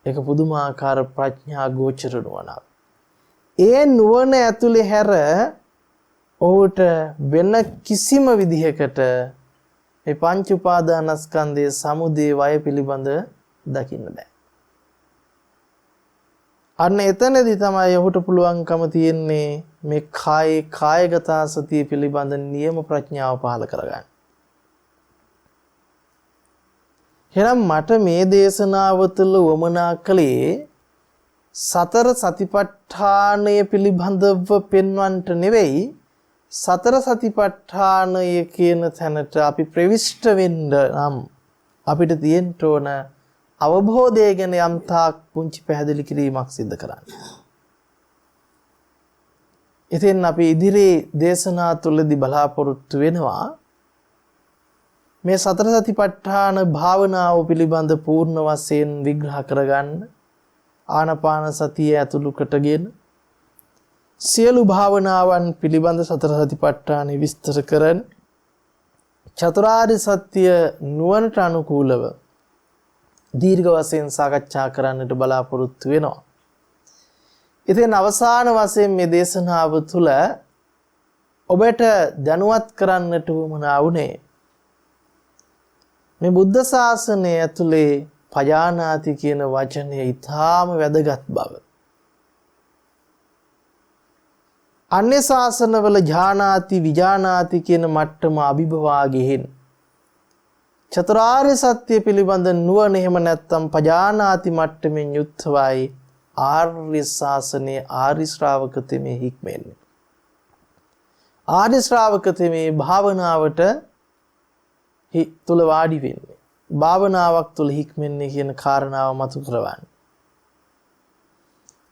ඒක පුදුමාකාර ප්‍රඥා ගෝචර නුවණක්. ඒ නුවණ ඇතුලේ හැර ඔහුට වෙන කිසිම විදිහකට මේ පංච උපාදානස්කන්ධයේ සමුදය වය පිළිබඳ දකින්න බෑ. අන්න එතනදී තමයි ඔහුට පුළුවන්කම තියෙන්නේ මේ කායගත සතිය පිළිබඳ නියම ප්‍රඥාව පහළ කරගන්න. එහෙනම් මට මේ දේශනාව තුළ වමනා කළේ සතර සතිපට්ඨානය පිළිබඳව පෙන්වන්නට නෙවෙයි, සතර සතිපට්ඨානය කියන තැනට අපි ප්‍රවිෂ්ඨ වෙන්න නම් අපිට තියෙන්න ඕන අවබෝධය ගැන යම් තාක් පුංචි පැහැදිලි කිරීමක් සිදු කරන්න. ඉතින් අපි ඉදිරියේ දේශනා තුළදී බලාපොරොත්තු වෙනවා මේ සතර සතිපට්ඨාන භාවනාව පිළිබඳ පූර්ණ වශයෙන් විග්‍රහ කරගන්න, ආනාපාන සතිය ඇතුළු කොටගෙන සියලු භාවනාවන් පිළිබඳ සතර සතිපට්ඨානෙ විස්තර කරන චතුරාර්ය සත්‍ය නුවණට අනුකූලව දීර්ඝ වශයෙන් සාකච්ඡා කරන්නට බලාපොරොත්තු වෙනවා. ඉතින් අවසාන වශයෙන් මේ දේශනාව තුළ ඔබට දැනුවත් කරන්නට වුණා වුණේ මේ බුද්ධ ශාසනය ඇතුලේ පජානාති කියන වචනය ඊටාම වැදගත් බව. අන්‍ය ශාසනවල ඥානාති විඥානාති කියන මට්ටම අභිභවා ගෙහින් චතුරාර්ය සත්‍ය පිළිබඳ නුවණ එහෙම නැත්නම් පජානාති මට්ටමින් යුක්තවයි ආර්ය ශාසනයේ ආර්ය ශ්‍රාවක තෙමේ හික්මෙන්නේ. ආර්ය ශ්‍රාවක තෙමේ භාවනාවට තුල වාඩි වෙන්නේ. භාවනාවක් තුල හික්මෙන්නේ කියන කාරණාව මතු කරවන්න.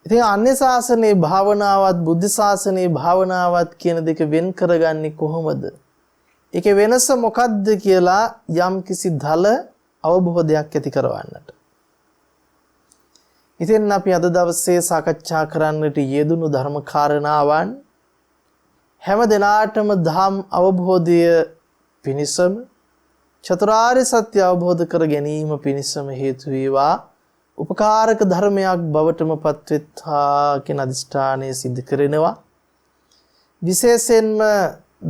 ඉතින් අන්‍ය ශාසනයේ භාවනාවත් බුද්ධ ශාසනයේ භාවනාවත් කියන දෙක වෙන් කරගන්නේ කොහොමද? ඒකේ වෙනස මොකක්ද කියලා යම් කිසි දල අවබෝධයක් ඇති කරවන්නට. ඉතින් අපි අද දවසේ සාකච්ඡා කරන්නට යෙදුණු ධර්ම කාරණාවන් හැම දිනාටම ධම් අවබෝධය පිණිසම චතුරාර්ය සත්‍ය අවබෝධ කර ගැනීම පිණිසම හේතු වේවා, උපකාරක ධර්මයක් බවටම පත්වෙත්තා කියන අදිෂ්ඨානය සිදු කරනවා. විශේෂයෙන්ම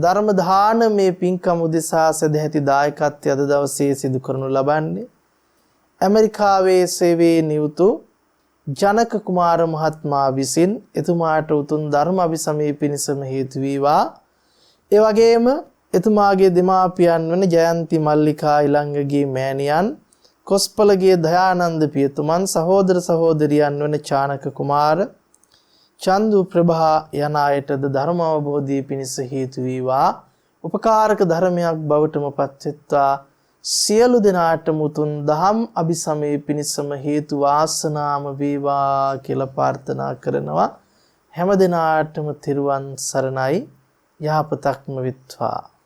ධර්ම දානමේ පින්කම් උදෙසා සදැහැති දායකත්වය අද දවසේ සිදු කරනු ලබන්නේ ඇමරිකාවේ සේවයේ නියුතු ජනක කුමාර මහත්මයා විසින් එතුමාට උතුම් ධර්ම අභිසමය පිණිසම හේතු වේවා. ඒ වගේම එතුමාගේ දෙමාපියන් වන ජයන්ති මල්ලිකා ඊළඟගේ මෑණියන්, කොස්පලගේ දයානන්ද පියතුමන්, සහෝදර සහෝදරියන් වන චානක කුමාර, චන්දු ප්‍රභා යන අයටද ධර්ම අවබෝධය පිණිස හේතු වේවා, උපකාරක ධර්මයක් බවටම පත්වෙත්වා. සියලු දෙනාටම උතුම් දහම් අභිසමය පිණිසම හේතු වාසනාම වේවා කියලා ප්‍රාර්ථනා කරනවා. හැම දිනාටම තෙරුවන් සරණයි. යහපතක්ම විත්වා.